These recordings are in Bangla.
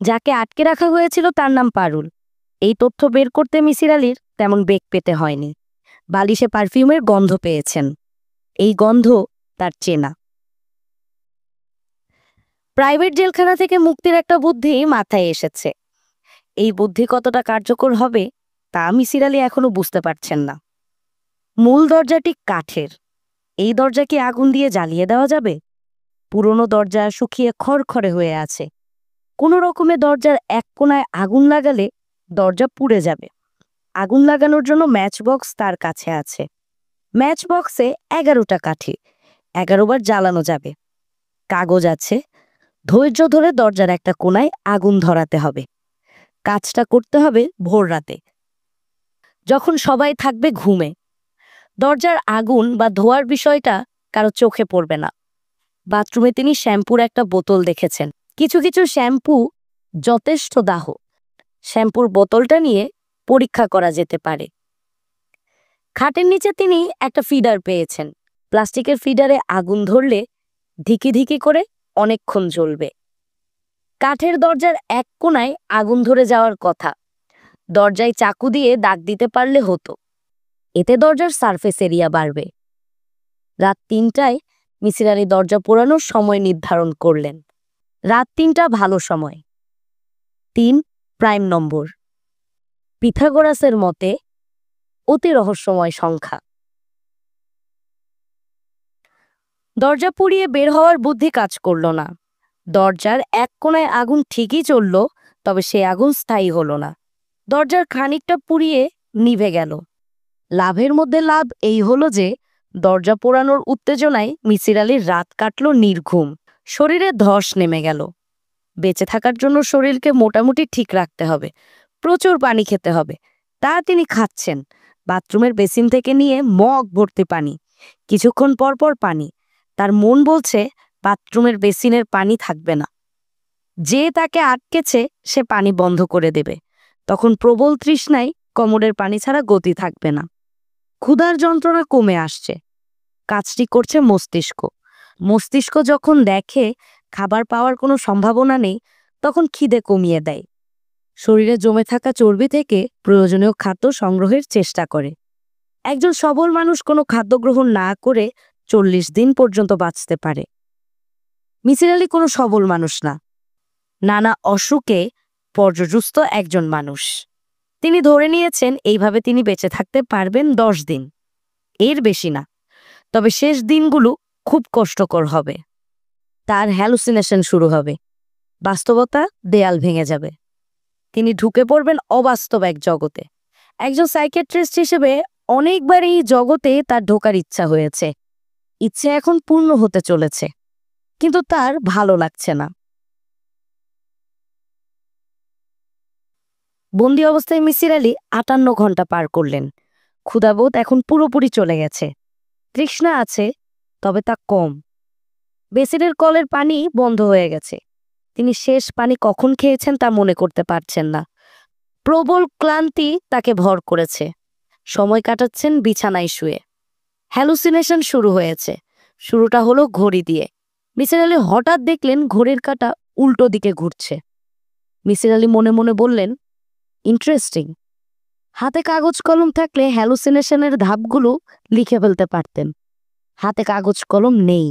যাকে আটকে রাখা হয়েছিল তার নাম পারুল। এই তথ্য বের করতে মিসির আলির তেমন বেগ পেতে হয়নি। বালিশে পারফিউমের গন্ধ পেয়েছেন। এই গন্ধ তার চেনা। প্রাইভেট জেলখানা থেকে মুক্তির একটা বুদ্ধি মাথায় এসেছে। এই বুদ্ধি কতটা কার্যকর হবে তা মিসির আলি এখনো বুঝতে পারছেন না। মূল দরজাটি কাঠের। এই দরজা কি আগুন দিয়ে জ্বালিয়ে দেওয়া যাবে? পুরনো দরজা শুকিয়ে খড়খড়ে হয়ে আছে। কোনো রকমে দরজার এক কোণায় আগুন লাগালে দরজা পুড়ে যাবে। আগুন লাগানোর জন্য ম্যাচ বক্স তার কাছে আছে। ম্যাচ বক্সে 11টা কাঠি, 11 বার জ্বালানো যাবে। কাগজ আছে। ধৈর্য ধরে দরজার একটা কোণায় আগুন ধরাতে হবে। কাজটা করতে হবে ভোর রাতে, যখন সবাই থাকবে ঘুমে। দরজার আগুন বা ধোয়ার বিষয়টা কারো চোখে পড়বে না। বাথরুমে তিনি শ্যাম্পুর একটা বোতল দেখেছেন। কিছু কিছু শ্যাম্পু যথেষ্ট দাহ। শ্যাম্পুর বোতলটা নিয়ে পরীক্ষা করা যেতে পারে। খাটের নিচে তিনি একটা ফিডার পেয়েছেন। প্লাস্টিকের ফিডারে আগুন ধরলে ধিকি ধিকি করে অনেকক্ষণ জ্বলবে। কাঠের দরজার এক কোণায় আগুন ধরে যাওয়ার কথা। দরজায় চাকু দিয়ে দাগ দিতে পারলে হতো। এতে দরজার সারফেস এরিয়া বাড়বে। রাত 3টায় মিসির আলি দরজা পোড়ানোর সময় নির্ধারণ করলেন। রাত 3টা ভালো সময়। 3 প্রাইম নম্বর। পিথাগোরাসের মতে অতি রহস্যময় সংখ্যা। দরজা পুড়িয়ে বের হওয়ার বুদ্ধি কাজ করল না। দরজার এক কোণায় আগুন ঠিকই জ্বলল, তবে সে আগুন স্থায়ী হলো না। দরজার খানিকটা পুড়িয়ে নিভে গেল। লাভের মধ্যে লাভ এই হলো যে দরজা পোড়ানোর উত্তেজনায় মিসির আলির রাত কাটল নির্ঘুম। শরীরে ধস নেমে গেল। বেঁচে থাকার জন্য শরীরকে মোটামুটি ঠিক রাখতে হবে। প্রচুর পানি খেতে হবে। তা তিনি খাচ্ছেন। বাথরুমের বেসিন থেকে নিয়ে মগ ভর্তি পানি। কিছুক্ষণ পর পর পানি। তার মন বলছে বাথরুমের বেসিনের পানি থাকবে না। যে তাকে আটকেছে সে পানি বন্ধ করে দেবে। তখন প্রবল তৃষ্ণায় কোমরের পানি ছাড়া গতি থাকবে না। ক্ষুধার যন্ত্রণা কমে আসছে। কাজটি করছে মস্তিষ্ক। মস্তিষ্ক যখন দেখে খাবার পাওয়ার কোনো সম্ভাবনা নেই, তখন খিদে কমিয়ে দেয়। শরীরে জমে থাকা চর্বি থেকে প্রয়োজনীয় খাদ্য সংগ্রহের চেষ্টা করে। একজন সবল মানুষ কোনো খাদ্য গ্রহণ না করে 40 দিন পর্যন্ত বাঁচতে পারে। মিসির আলি কোনো সবল মানুষ না, নানা অসুখে পর্যুস্ত একজন মানুষ। তিনি ধরে নিয়েছেন এইভাবে তিনি বেঁচে থাকতে পারবেন 10 দিন, এর বেশি না। তবে শেষ দিনগুলো খুব কষ্টকর হবে। তার হ্যালুসিনেশন শুরু হবে। বাস্তবতা দেয়াল ভেঙে যাবে। তিনি ঢুকে পড়বেন অবাস্তব এক জগতে। একজন সাইকিয়াট্রিস্ট হিসেবে অনেকবার এই জগতে তার ঢোকার ইচ্ছা হয়েছে। ইচ্ছে এখন পূর্ণ হতে চলেছে, কিন্তু তার ভালো লাগছে না। বন্দি অবস্থায় মিসির আলি 58 ঘন্টা পার করলেন। ক্ষুধাবোধ এখন পুরোপুরি চলে গেছে। তৃষ্ণা আছে, তবে তা কম। বেসিনের কলের পানি বন্ধ হয়ে গেছে। তিনি শেষ পানি কখন খেয়েছেন তা মনে করতে পারছেন না। প্রবল ক্লান্তি তাকে ভর করেছে। সময় কাটাচ্ছেন বিছানায় শুয়ে। হ্যালুসিনেশন শুরু হয়েছে। শুরুটা হলো ঘড়ি দিয়ে। মিসির আলি হঠাৎ দেখলেন ঘড়ির কাঁটা উল্টো দিকে ঘুরছে। মিসির আলি মনে মনে বললেন, ইন্টারেস্টিং। হাতে কাগজ কলম থাকলে হ্যালুসিনেশনের ধাপগুলো লিখে ফেলতে পারতেন। হাতে কাগজ কলম নেই।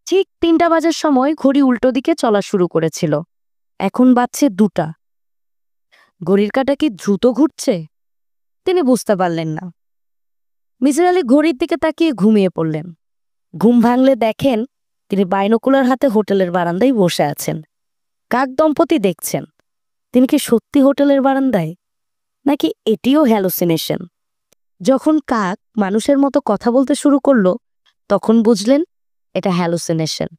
ঠিক 3টা বাজার সময় ঘড়ি উল্টো দিকে চলা শুরু করেছিল। এখন বাজছে 2টা। ঘড়ির কাঁটা কি দ্রুত ঘুরছে? তিনি বুঝতে পারলেন না। মিসির আলি ঘড়ির দিকে তাকিয়ে ঘুমিয়ে পড়লেন। ঘুম ভাঙলে দেখেন তিনি বাইনোকুলার হাতে হোটেলের বারান্দায় বসে আছেন। কাক দম্পতি দেখছেন। তিনি কি সত্যি হোটেলের বারান্দায়, নাকি এটিও হ্যালুসিনেশন? যখন কাক মানুষের মতো কথা বলতে শুরু করলো, তখন বুঝলেন এটা হ্যালুসিনেশন।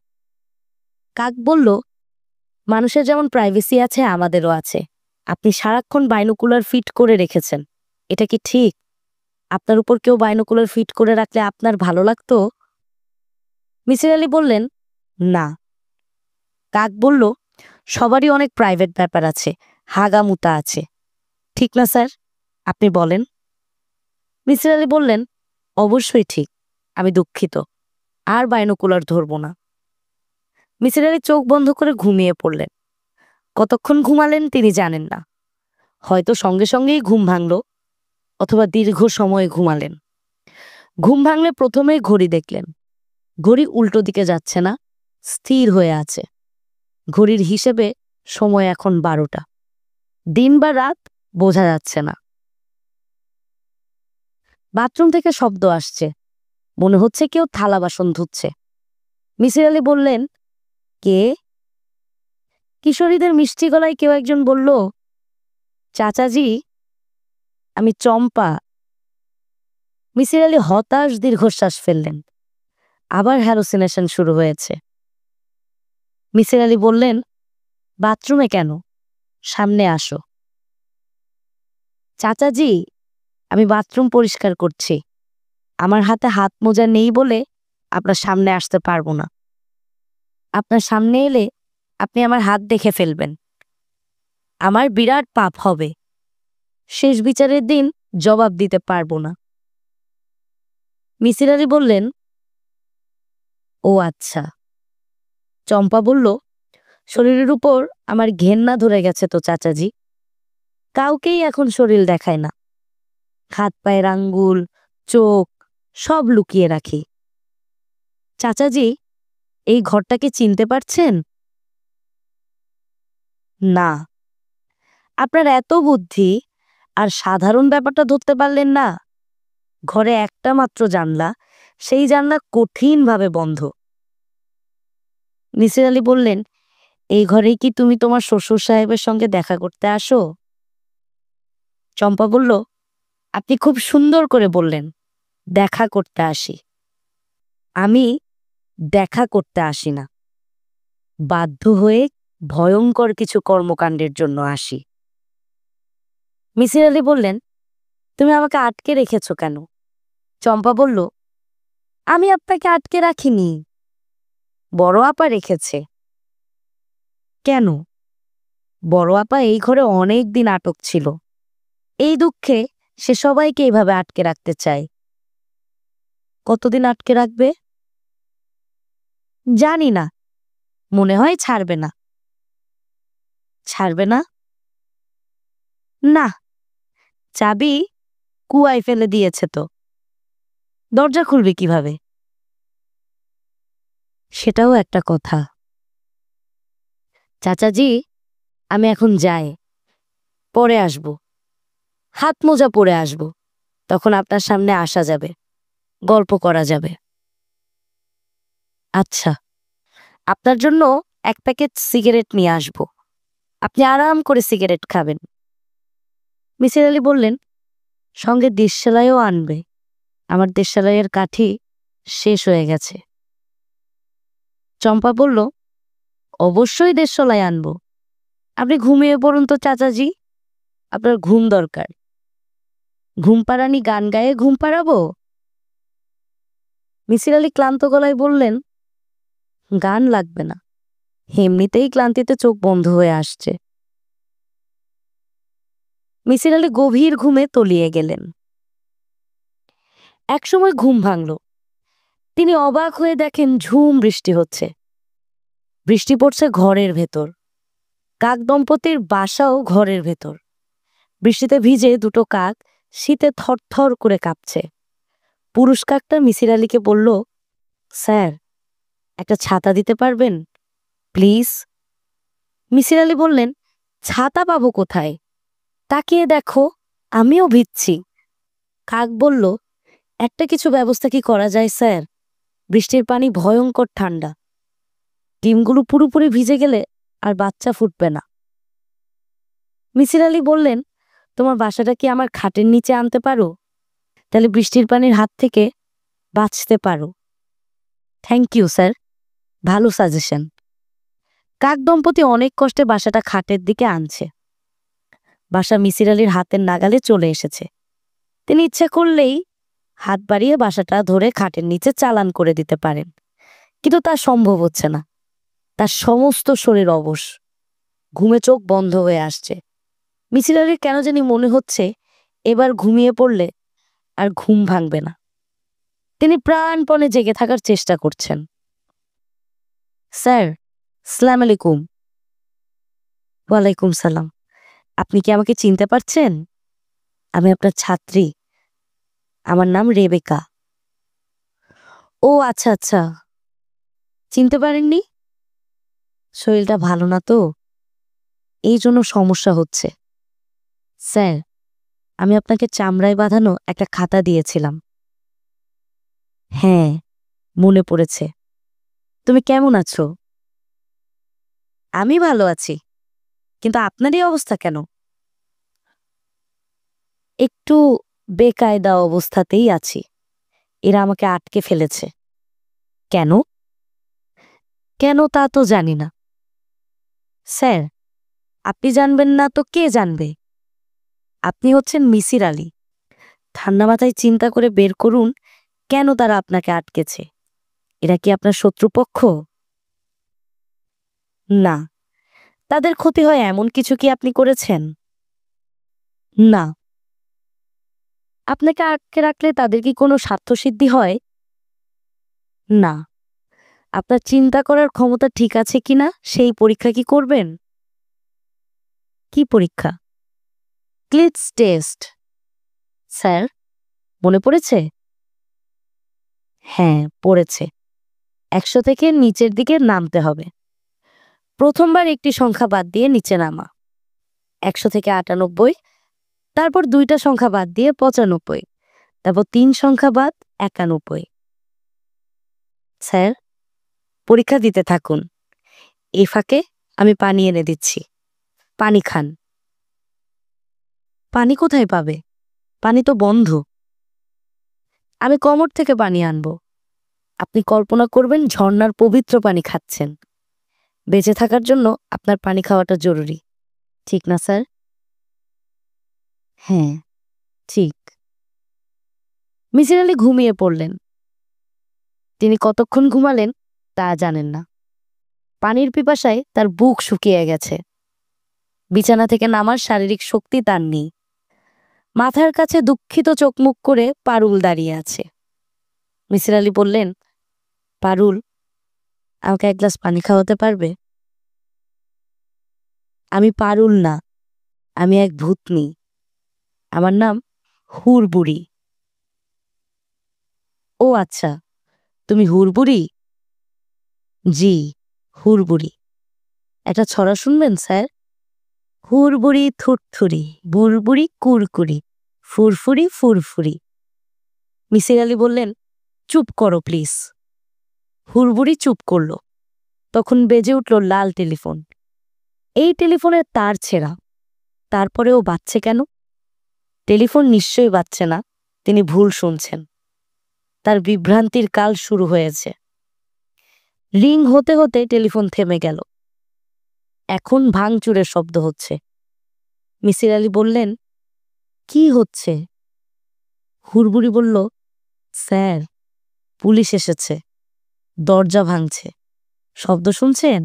কাক বলল, মানুষের যেমন প্রাইভেসি আছে আমাদেরও আছে। আপনি সারাক্ষণ বাইনোকুলার ফিট করে রেখেছেন, এটা কি ঠিক? আপনার উপর কেউ বাইনোকুলার ফিট করে রাখলে আপনার ভালো লাগতো? মিসির আলি বললেন, না। কাক বলল, সবারই অনেক প্রাইভেট ব্যাপার আছে, হাগামুতা আছে। ঠিক না স্যার, আপনি বলেন। মিসির আলি বললেন, অবশ্যই ঠিক, আমি দুঃখিত, আর বাইনোকুলার ধরব না। মিসির আলি চোখ বন্ধ করে ঘুমিয়ে পড়লেন। কতক্ষণ ঘুমালেন তিনি জানেন না। হয়তো সঙ্গে সঙ্গেই ঘুম ভাঙল, অথবা দীর্ঘ সময় ঘুমালেন। ঘুম ভাঙলে প্রথমেই ঘড়ি দেখলেন। ঘড়ি উল্টো দিকে যাচ্ছে না, স্থির হয়ে আছে। ঘড়ির হিসেবে সময় এখন 12টা। দিন বা রাত বোঝা যাচ্ছে না। বাথরুম থেকে শব্দ আসছে, মনে হচ্ছে কেউ থালা বাসন ধুচ্ছে। মিসির আলী বললেন, কে? কিশোরীদের মিষ্টি গলায় কেউ একজন বলল, চাচাজি, আমি চম্পা। মিসির আলী হতাশ দীর্ঘশ্বাস ফেললেন। আবার হ্যালোসিনেশন শুরু হয়েছে। মিসির আলী বললেন, বাথরুমে কেন? সামনে আসো। চাচাজি, আমি বাথরুম পরিষ্কার করছি। আমার হাতে হাত মোজা নেই বলে আপনার সামনে আসতে পারবো না। আপনার সামনে এলে আপনি আমার হাত দেখে ফেলবেন। আমার বিরাট পাপ হবে। শেষ বিচারের দিন জবাব দিতে পারবো না। মিসির আলী বললেন, ও আচ্ছা। চম্পা বলল, শরীরের উপর আমার ঘেন্না ধরে গেছে তো চাচাজি। কাউকেই এখন শরীর দেখায় না। হাত পায়ের আঙ্গুল, চোখ সব লুকিয়ে রাখি। চাচাজি, এই ঘরটাকে চিনতে পারছেন? না। আপনার এত বুদ্ধি, আর সাধারণ ব্যাপারটা ধরতে পারলেন না? ঘরে একটা মাত্র জানলা, সেই জানলা কঠিনভাবে বন্ধ। নিসার আলী বললেন, এই ঘরেই কি তুমি তোমার শ্বশুর সাহেবের সঙ্গে দেখা করতে আসো? চম্পা বলল, আপনি খুব সুন্দর করে বললেন, দেখা করতে আসি। আমি দেখা করতে আসি না, বাধ্য হয়ে ভয়ঙ্কর কিছু কর্মকাণ্ডের জন্য আসি। মিসির আলী বললেন, তুমি আমাকে আটকে রেখেছো কেন? চম্পা বলল, আমি আপনাকে আটকে রাখিনি, বড় আপা রেখেছে। কেন? বড় আপা এই ঘরে অনেক দিন আটক ছিল। এই দুঃখে সে সবাইকে এইভাবে আটকে রাখতে চায়। কতদিন আটকে রাখবে? জানি না, মনে হয় ছাড়বে না। ছাড়বে না? না, চাবি কুয়ায় ফেলে দিয়েছে তো। দরজা খুলবে কিভাবে? সেটাও একটা কথা। চাচাজি, আমি এখন যাই, পরে আসব। হাত মোজা পরে আসব, তখন আপনার সামনে আসা যাবে, গল্প করা যাবে। আচ্ছা, আপনার জন্য এক প্যাকেট সিগারেট নিয়ে আসব, আপনি আরাম করে সিগারেট খাবেন। মিসির আলী বললেন, সঙ্গে দেশসালাইও আনবে। আমার দেশসালাইয়ের কাঠি শেষ হয়ে গেছে। চম্পা বলল, অবশ্যই দেশসালাই আনব। আপনি ঘুমিয়ে পড়ুন তো চাচাজি, আপনার ঘুম দরকার। ঘুম পাড়ানি গান গায়ে ঘুম পাড়াবো? মিসির আলী ক্লান্ত গলায় বললেন, গান লাগবে না, এমনিতেই ক্লান্তিতে চোখ বন্ধ হয়ে আসছে। মিসির আলী গভীর ঘুমে তলিয়ে গেলেন। একসময় ঘুম ভাঙল। তিনি অবাক হয়ে দেখেন ঝুম বৃষ্টি হচ্ছে। বৃষ্টি পড়ছে ঘরের ভেতর। কাক দম্পতির বাসাও ঘরের ভেতর। বৃষ্টিতে ভিজে দুটো কাক শীতে থরথর করে কাঁপছে। পুরুষ কাকটা মিসির আলীকে বলল, স্যার, একটা ছাতা দিতে পারবেন প্লিজ? মিসির আলী বললেন, ছাতা পাবো কোথায়? তাকিয়ে দেখো, আমিও ভিজছি। কাক বলল, একটা কিছু ব্যবস্থা কি করা যায় স্যার? বৃষ্টির পানি ভয়ঙ্কর ঠান্ডা, ডিমগুলো পুরোপুরি ভিজে গেলে আর বাচ্চা ফুটবে না। মিসির আলী বললেন, তোমার বাসাটা কি আমার খাটের নিচে আনতে পারো? তাহলে বৃষ্টির পানির হাত থেকে বাঁচতে পারো। থ্যাংক ইউ স্যার, ভালো সাজেশন। কাক দম্পতি অনেক কষ্টে বাসাটা খাটের দিকে আনছে। বাসা মিসির আলীর হাতের নাগালে চলে এসেছে। তিনি ইচ্ছে করলেই হাত বাড়িয়ে বাসাটা ধরে খাটের নিচে চালান করে দিতে পারেন, কিন্তু তা সম্ভব হচ্ছে না। তার সমস্ত শরীর অবশ, ঘুমে চোখ বন্ধ হয়ে আসছে। মিসির আলীর কেন জানি মনে হচ্ছে এবার ঘুমিয়ে পড়লে আর ঘুম ভাঙবে না। তিনি প্রাণপণে জেগে থাকার চেষ্টা করছেন। স্যার, সালাম আলাইকুম। ওয়ালাইকুম সালাম। আপনি কি আমাকে চিনতে পারছেন? আমি আপনার ছাত্রী। আমার নাম রেবেকা। ও আচ্ছা আচ্ছা, চিনতে পারেননি? শরীরটা ভালো না তো, এই জন্য সমস্যা হচ্ছে। স্যার, আমি আপনাকে চামড়ায় বাঁধানো একটা খাতা দিয়েছিলাম। হ্যাঁ, মনে পড়েছে। তুমি কেমন আছো? আমি ভালো আছি, কিন্তু আপনার এই অবস্থা কেন? একটু বেকায়দা অবস্থাতেই আছি। এরা আমাকে আটকে ফেলেছে। কেন? কেন তা তো জানি না। স্যার, আপনি জানবেন না তো কে জানবে? আপনি হচ্ছেন মিসির আলী। ঠান্ডা মাথায় চিন্তা করে বের করুন কেন তারা আপনাকে আটকেছে। এরা কি আপনার শত্রুপক্ষ? না। তাদের ক্ষতি হয় এমন কিছু কি আপনি করেছেন? না। আপনাকে আটকে রাখলে তাদের কি কোনো স্বার্থসিদ্ধি হয়? না। আপনার চিন্তা করার ক্ষমতা ঠিক আছে কিনা সেই পরীক্ষা কি করবেন? কি পরীক্ষা? ক্লিটস টেস্ট। স্যার, মনে পড়েছে? হ্যাঁ, পড়েছে। ১০০ থেকে নিচের দিকে নামতে হবে। প্রথমবার একটি সংখ্যা বাদ দিয়ে নিচে নামা। ১০০ থেকে ৯৮, তারপর দুইটা সংখ্যা বাদ দিয়ে ৯৫, তারপর ৩ সংখ্যা বাদ ৯১। স্যার, পরীক্ষা দিতে থাকুন। এই ফাঁকে আমি পানি এনে দিচ্ছি। পানি খান। পানি কোথায় পাবে? পানি তো বন্ধ। আমি কমর থেকে পানি আনবো। আপনি কল্পনা করবেন ঝর্ণার পবিত্র পানি খাচ্ছেন। বেঁচে থাকার জন্য আপনার পানি খাওয়াটা জরুরি। ঠিক না স্যার? হ্যাঁ, ঠিক। মিসির আলি ঘুমিয়ে পড়লেন। তিনি কতক্ষণ ঘুমালেন তা জানেন না। পানির পিপাসায় তার বুক শুকিয়ে গেছে। বিছানা থেকে নামার শারীরিক শক্তি তার নেই। মাথার কাছে দুঃখিত চোখমুখ করে পারুল দাঁড়িয়ে আছে। মিসির আলি বললেন, পারুল, আমাকে এক গ্লাস পানি খাওয়াতে পারবে? আমি পারুল না, আমি এক ভূতনি। আমার নাম হুড়বুড়ি। ও আচ্ছা, তুমি হুড়বুড়ি? জি, হুড়বুড়ি। একটা ছড়া শুনবেন স্যার? হুড়বুড়ি থুরথুরি, বুড়বুড়ি কুরকুরি, ফুরফুরি ফুরফুরি। মিসির আলি বললেন, চুপ করো প্লিজ। হুড়বুড়ি চুপ করল। তখন বেজে উঠল লাল টেলিফোন। এই টেলিফোনের তার ছেঁড়া। তারপরেও বাজছে কেন? টেলিফোন নিশ্চয়ই বাজছে না। তিনি ভুল শুনছেন। তার বিভ্রান্তির কাল শুরু হয়েছে। রিং হতে হতে টেলিফোন থেমে গেল। এখন ভাঙচুরের শব্দ হচ্ছে। মিসির আলি বললেন, কি হচ্ছে? হুড়বুড়ি বলল, স্যার, পুলিশ এসেছে, দরজা ভাঙছে। শব্দ শুনছেন?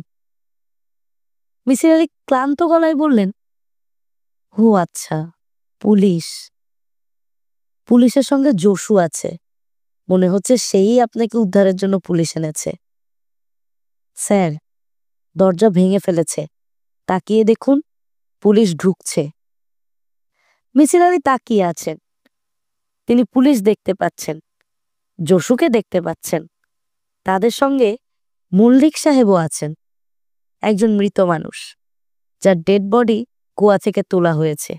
মিসির আলি ক্লান্ত গলায় বললেন, ও আচ্ছা, পুলিশ। পুলিশের সঙ্গে জসু আছে। মনে হচ্ছে সেই আপনাকে উদ্ধারের জন্য পুলিশ এনেছে। স্যার, দরজা ভেঙে ফেলেছে, তাকিয়ে দেখুন, পুলিশ ঢুকছে। মিসির আলি তাকিয়ে আছেন। তিনি পুলিশ দেখতে পাচ্ছেন, জসুকে দেখতে পাচ্ছেন। তাদের সঙ্গে মল্লিক সাহেবও আছেন, একজন মৃত মানুষ যার ডেড বডি কুয়া থেকে তোলা হয়েছে।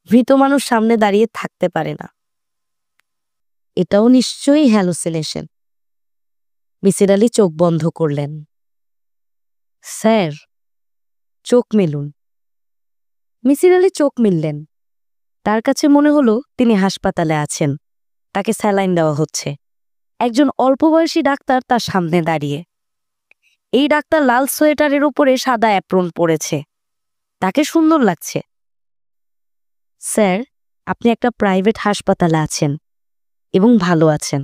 মৃত মানুষ সামনে দাঁড়িয়ে থাকতে পারে না। এটাও নিশ্চয়ই হ্যালুসিনেশন। মিসির আলি চোখ বন্ধ করলেন। স্যার, চোখ মেলুন। মিসির আলি চোখ মিললেন। তার কাছে মনে হলো তিনি হাসপাতালে আছেন। তাকে স্যালাইন দেওয়া হচ্ছে। একজন অল্পবয়সী ডাক্তার তার সামনে দাঁড়িয়ে। এই ডাক্তার লাল সোয়েটারের উপরে সাদা অ্যাপ্রন পরেছে। তাকে সুন্দর লাগছে। স্যার, আপনি একটা প্রাইভেট হাসপাতালে আছেন এবং ভালো আছেন।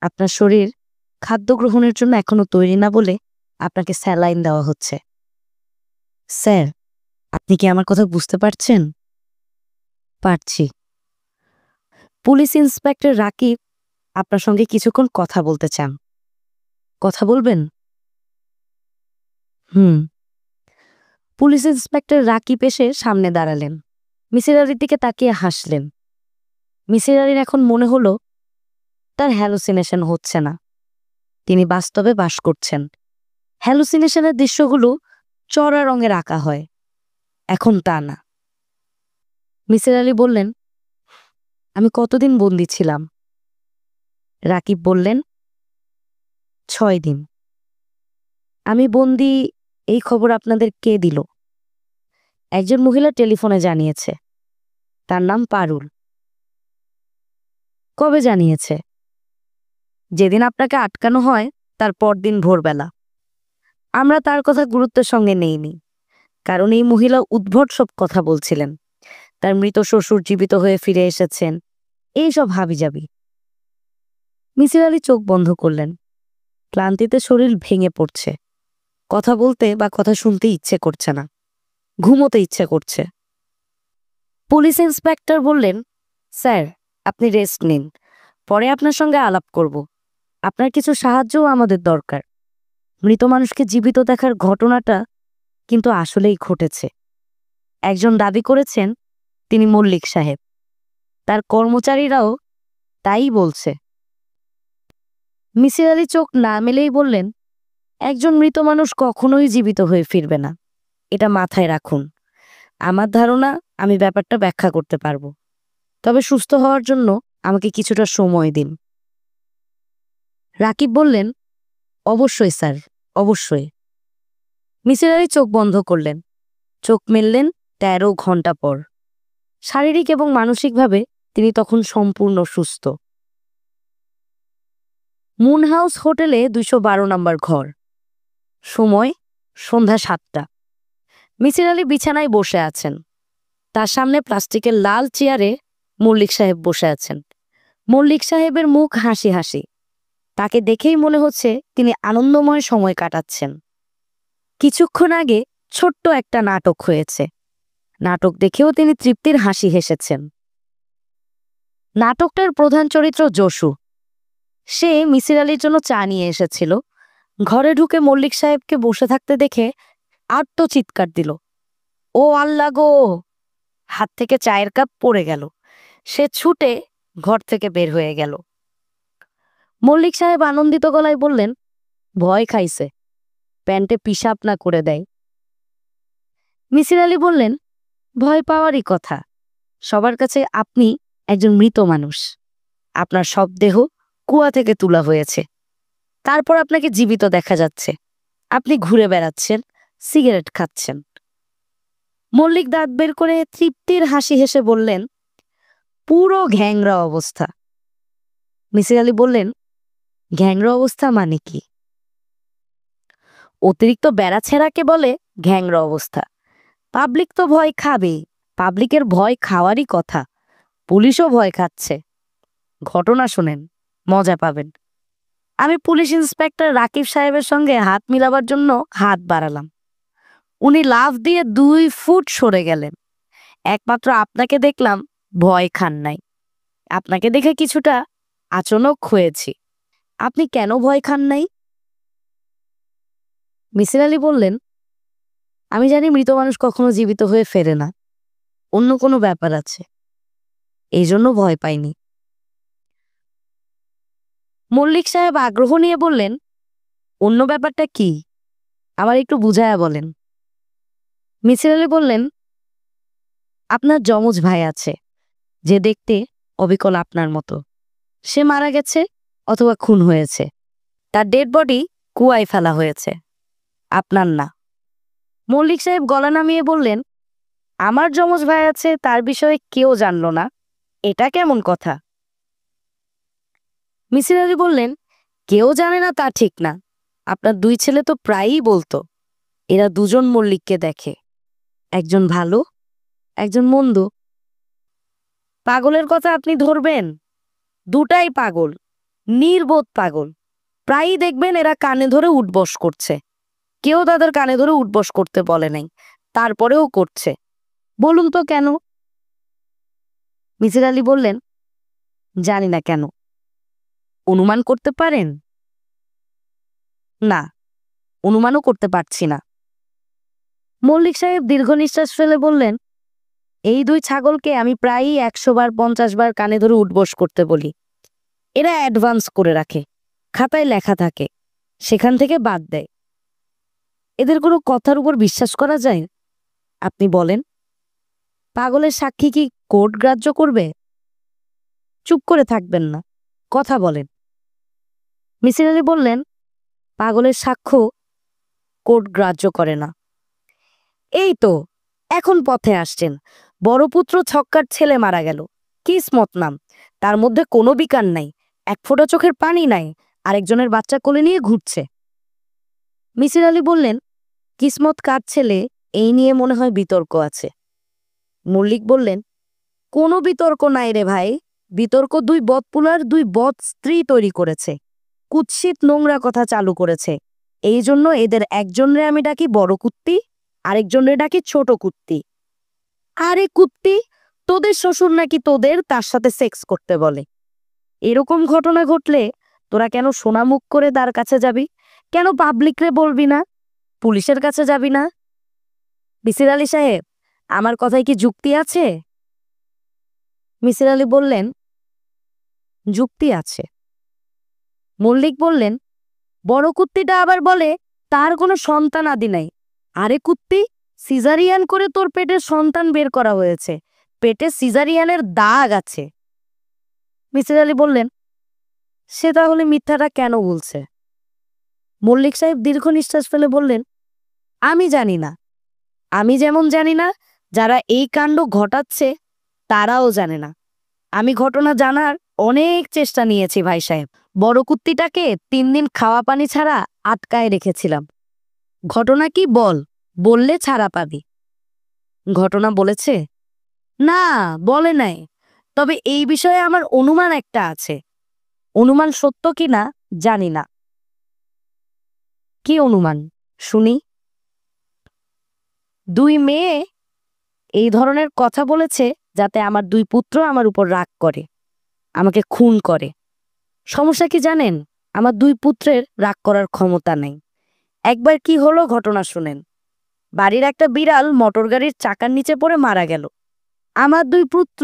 আপনার শরীর খাদ্য গ্রহণের জন্য এখনো তৈরি না বলে আপনাকে স্যালাইন দেওয়া হচ্ছে। স্যার, আপনি কি আমার কথা বুঝতে পারছেন? পারছি। পুলিশ ইন্সপেক্টর রাকিব আপনার সঙ্গে কিছুক্ষণ কথা বলতে চান। কথা বলবেন? হুম। পুলিশ ইন্সপেক্টর রাকিব এসে সামনে দাঁড়ালেন। মিসির আলির দিকে তাকিয়ে হাসলেন। মিসির আলির এখন মনে হলো তার হ্যালুসিনেশন হচ্ছে না, তিনি বাস্তবে বাস করছেন। হ্যালুসিনেশনের দৃশ্যগুলো চড়া রঙের আঁকা হয়, এখন তা না। মিসির আলি বললেন, আমি কতদিন বন্দি ছিলাম? রাকিব বললেন, 6 দিন। আমি বন্দি এই খবর আপনাদের কে দিল? একজন মহিলা টেলিফোনে জানিয়েছে। তার নাম পারুল। কবে জানিয়েছে? যেদিন আপনাকে আটকানো হয় তার পরদিন ভোরবেলা। আমরা তার কথা গুরুত্বের সঙ্গে নেইনি, কারণ এই মহিলা উদ্ভট সব কথা বলছিলেন। তার মৃত শ্বশুর জীবিত হয়ে ফিরে এসেছেন, এইসব হাবিজাবি। মিসির আলি চোখ বন্ধ করলেন। ক্লান্তিতে শরীর ভেঙে পড়ছে। কথা বলতে বা কথা শুনতে ইচ্ছে করছে না, ঘুমোতে ইচ্ছে করছে। পুলিশ ইন্সপেক্টর বললেন, স্যার আপনি রেস্ট নিন, পরে আপনার সঙ্গে আলাপ করব। আপনার কিছু সাহায্যও আমাদের দরকার। মৃত মানুষকে জীবিত দেখার ঘটনাটা কিন্তু আসলেই ঘটেছে। একজন দাবি করেছেন তিনি মল্লিক সাহেব, তার কর্মচারীরাও তাই বলছে। মিসির আলি চোখ না মেলেই বললেন, একজন মৃত মানুষ কখনোই জীবিত হয়ে ফিরবে না, এটা মাথায় রাখুন। আমার ধারণা আমি ব্যাপারটা ব্যাখ্যা করতে পারবো, তবে সুস্থ হওয়ার জন্য আমাকে কিছুটা সময় দিন। রাকিব বললেন, অবশ্যই স্যার, অবশ্যই। মিসির আলি চোখ বন্ধ করলেন। চোখ মেললেন 13 ঘন্টা পর। শারীরিক এবং মানসিকভাবে তিনি তখন সম্পূর্ণ সুস্থ। মুন হাউস হোটেলে 212 নম্বর ঘর। সময় সন্ধ্যা 7টা। মিসির আলি বিছানায় বসে আছেন। তার সামনে প্লাস্টিকের লাল চেয়ারে মল্লিক সাহেব বসে আছেন। মল্লিক সাহেবের মুখ হাসি হাসি। তাকে দেখেই মনে হচ্ছে তিনি আনন্দময় সময় কাটাচ্ছেন। কিছুক্ষণ আগে ছোট্ট একটা নাটক হয়েছে, নাটক দেখেও তিনি তৃপ্তির হাসি হেসেছেন। নাটকটার প্রধান চরিত্র জসু। সে মিসির আলির জন্য চা নিয়ে এসেছিল। ঘরে ঢুকে মল্লিক সাহেবকে বসে থাকতে দেখে আর্ত চিৎকার দিল, ও আল্লাহ গো! হাত থেকে চায়ের কাপ পড়ে গেল। সে ছুটে ঘর থেকে বের হয়ে গেল। মল্লিক সাহেব আনন্দিত গলায় বললেন, ভয় খাইছে, প্যান্টে পিশাব না করে দেয়। মিসির আলি বললেন, ভয় পাওয়ারই কথা। সবার কাছে আপনি একজন মৃত মানুষ। আপনার সব দেহ কুয়া থেকে তোলা হয়েছে, তারপর আপনাকে জীবিত দেখা যাচ্ছে। আপনি ঘুরে বেড়াচ্ছেন, সিগারেট খাচ্ছেন। মল্লিক দাঁত বের করে তৃপ্তির হাসি হেসে বললেন, পুরো ঘ্যাংরা অবস্থা। মিসির আলি বললেন, ঘ্যাংরা অবস্থা মানে কি? অতিরিক্ত বেড়াছেড়াকে বলে ঘ্যাংরা অবস্থা। পাবলিক তো ভয় খাবেই, পাবলিকের ভয় খাওয়ারই কথা। পুলিশও ভয় খাচ্ছে। ঘটনা শুনেন, মজা পাবেন। আমি পুলিশ ইন্সপেক্টর রাকিব সাহেবের সঙ্গে হাত মিলাবার জন্য হাত বাড়ালাম। উনি লাফ দিয়ে 2 ফুট সরে গেলেন। একমাত্র আপনাকে দেখলাম, ভয় খান নাই। আপনাকে দেখে কিছুটা আচমক হয়েছি। আপনি কেন ভয় খান নাই? মিসির আলি বললেন, আমি জানি মৃত মানুষ কখনো জীবিত হয়ে ফেরে না, অন্য কোনো ব্যাপার আছে, এই জন্য ভয় পাইনি। মল্লিক সাহেব আগ্রহ নিয়ে বললেন, অন্য ব্যাপারটা কি? আমার একটু বুঝায়া বলেন। মিসির আলি বললেন, আপনার যমজ ভাই আছে, যে দেখতে অবিকল আপনার মতো। সে মারা গেছে অথবা খুন হয়েছে। তার ডেড বডি কুয়ায় ফেলা হয়েছে, আপনার না। মল্লিক সাহেব গলা নামিয়ে বললেন, আমার যমজ ভাই আছে তার বিষয়ে কেউ জানল না, এটা কেমন কথা? মিসির আলি বললেন, কেউ জানে না তা ঠিক না। আপনার 2 ছেলে তো প্রায়ই বলতো এরা দুজন মল্লিককে দেখে, একজন ভালো, একজন মন্দ। পাগলের কথা আপনি ধরবেন? দুটাই পাগল, নির্বোধ পাগল। প্রায়ই দেখবেন এরা কানে ধরে উঠবস করছে। কেউ তাদের কানে ধরে উঠবস করতে বলে নাই, তারপরেও করছে। বলুন তো কেন? মিসির আলি বললেন, জানি না কেন। অনুমান করতে পারেন? না, অনুমানও করতে পারছি না। মল্লিক সাহেব দীর্ঘ নিঃশ্বাস ফেলে বললেন, এই দুই ছাগলকে আমি প্রায়ই 100 বার 50 বার কানে ধরে উঠবোস করতে বলি। এরা অ্যাডভান্স করে রাখে, খাতায় লেখা থাকে, সেখান থেকে বাদ দেয়। এদের কোনো কথার উপর বিশ্বাস করা যায়? আপনি বলেন। পাগলের সাক্ষী কি কোর্ট গ্রাহ্য করবে? চুপ করে থাকবেন না, কথা বলেন। মিসির আলী বললেন, পাগলের সাক্ষ্য কোর্ট গ্রাহ্য করে না। এই তো এখন পথে আসছেন। বড় পুত্র ছক্কার ছেলে মারা গেল, কিসমত নাম, তার মধ্যে কোনো বিকার নাই, এক ফোঁটা চোখের পানি নাই, আরেকজনের বাচ্চা কোলে নিয়ে ঘুরছে। মিসির আলী বললেন, কিসমত কার ছেলে এই নিয়ে মনে হয় বিতর্ক আছে। মল্লিক বললেন, কোনো বিতর্ক নাই রে ভাই, বিতর্ক দুই বদপুলার দুই বদ স্ত্রী তৈরি করেছে, কুৎসিত নোংরা কথা চালু করেছে। এই জন্য এদের একজনরে আমি ডাকি বড় কুত্তি, আরেকজনরে ডাকি ছোট কুত্তি। আরে কুত্তি, তোদের শ্বশুর নাকি তোদের তার সাথে সেক্স করতে বলে। এরকম ঘটনা ঘটলে তোরা কেন সোনামুখ করে তার কাছে যাবি? কেন পাবলিকরে বলবি না? পুলিশের কাছে যাবি না? মিসির আলী সাহেব, আমার কথায় কি যুক্তি আছে? মিসির আলী বললেন, যুক্তি আছে। মল্লিক বললেন, বড় কুত্তিটা আবার বলে তার কোনো সন্তান আদি নাই। আরে কুত্তি, সিজারিয়ান করে তোর পেটে সন্তান বের করা হয়েছে, পেটে সিজারিয়ানের দাগ আছে। মিসির আলী বললেন, সে তাহলে মিথ্যাটা কেন বলছে? মল্লিক সাহেব দীর্ঘ নিঃশ্বাস ফেলে বললেন, আমি জানি না। আমি যেমন জানি না, যারা এই কাণ্ড ঘটাচ্ছে তারাও জানে না। আমি ঘটনা জানার অনেক চেষ্টা নিয়েছি ভাই সাহেব। বড় কুত্তিটাকে 3 দিন খাওয়া পানি ছাড়া আটকায় রেখেছিলাম। ঘটনা কি বল, বললে ছাড়া পাবি। ঘটনা বলেছে? না, বলে নাই। তবে এই বিষয়ে আমার অনুমান একটা আছে। অনুমান সত্য কিনা জানি না। কি অনুমান শুনি? 2 মেয়ে এই ধরনের কথা বলেছে যাতে আমার 2 পুত্র আমার উপর রাগ করে, আমাকে খুন করে। সমস্যা কি জানেন? আমার 2 পুত্রের রাগ করার ক্ষমতা নেই। একবার কি হলো ঘটনা শুনেন। বাড়ির একটা বিড়াল মোটরগাড়ির চাকার নিচে পড়ে মারা গেল। আমার 2 পুত্র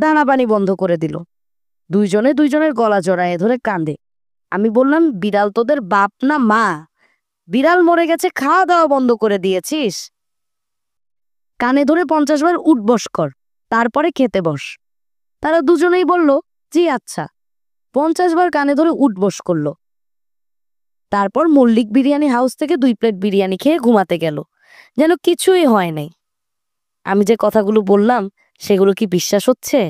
দানাপানি বন্ধ করে দিল। দুইজনে দুইজনের গলা জড়ায়ে ধরে কাঁদে। আমি বললাম, বিড়াল তোদের বাপ না মা? বিড়াল মরে গেছে, খাওয়া দাওয়া বন্ধ করে দিয়েছিস? কানে ধরে 50 বার উঠবস কর, তারপরে খেতে বস। তারা দুজনেই বলল, জি আচ্ছা। 50 বার কানে ধরে উঠবস করলো। তারপর মল্লিক বিরিয়ানি হাউস থেকে 2 প্লেট বিরিয়ানি খেয়ে ঘুমাতে গেল, যেন কিছুই হয় নাই। আমি যে কথাগুলো বললাম সেগুলো কি বিশ্বাস হচ্ছে?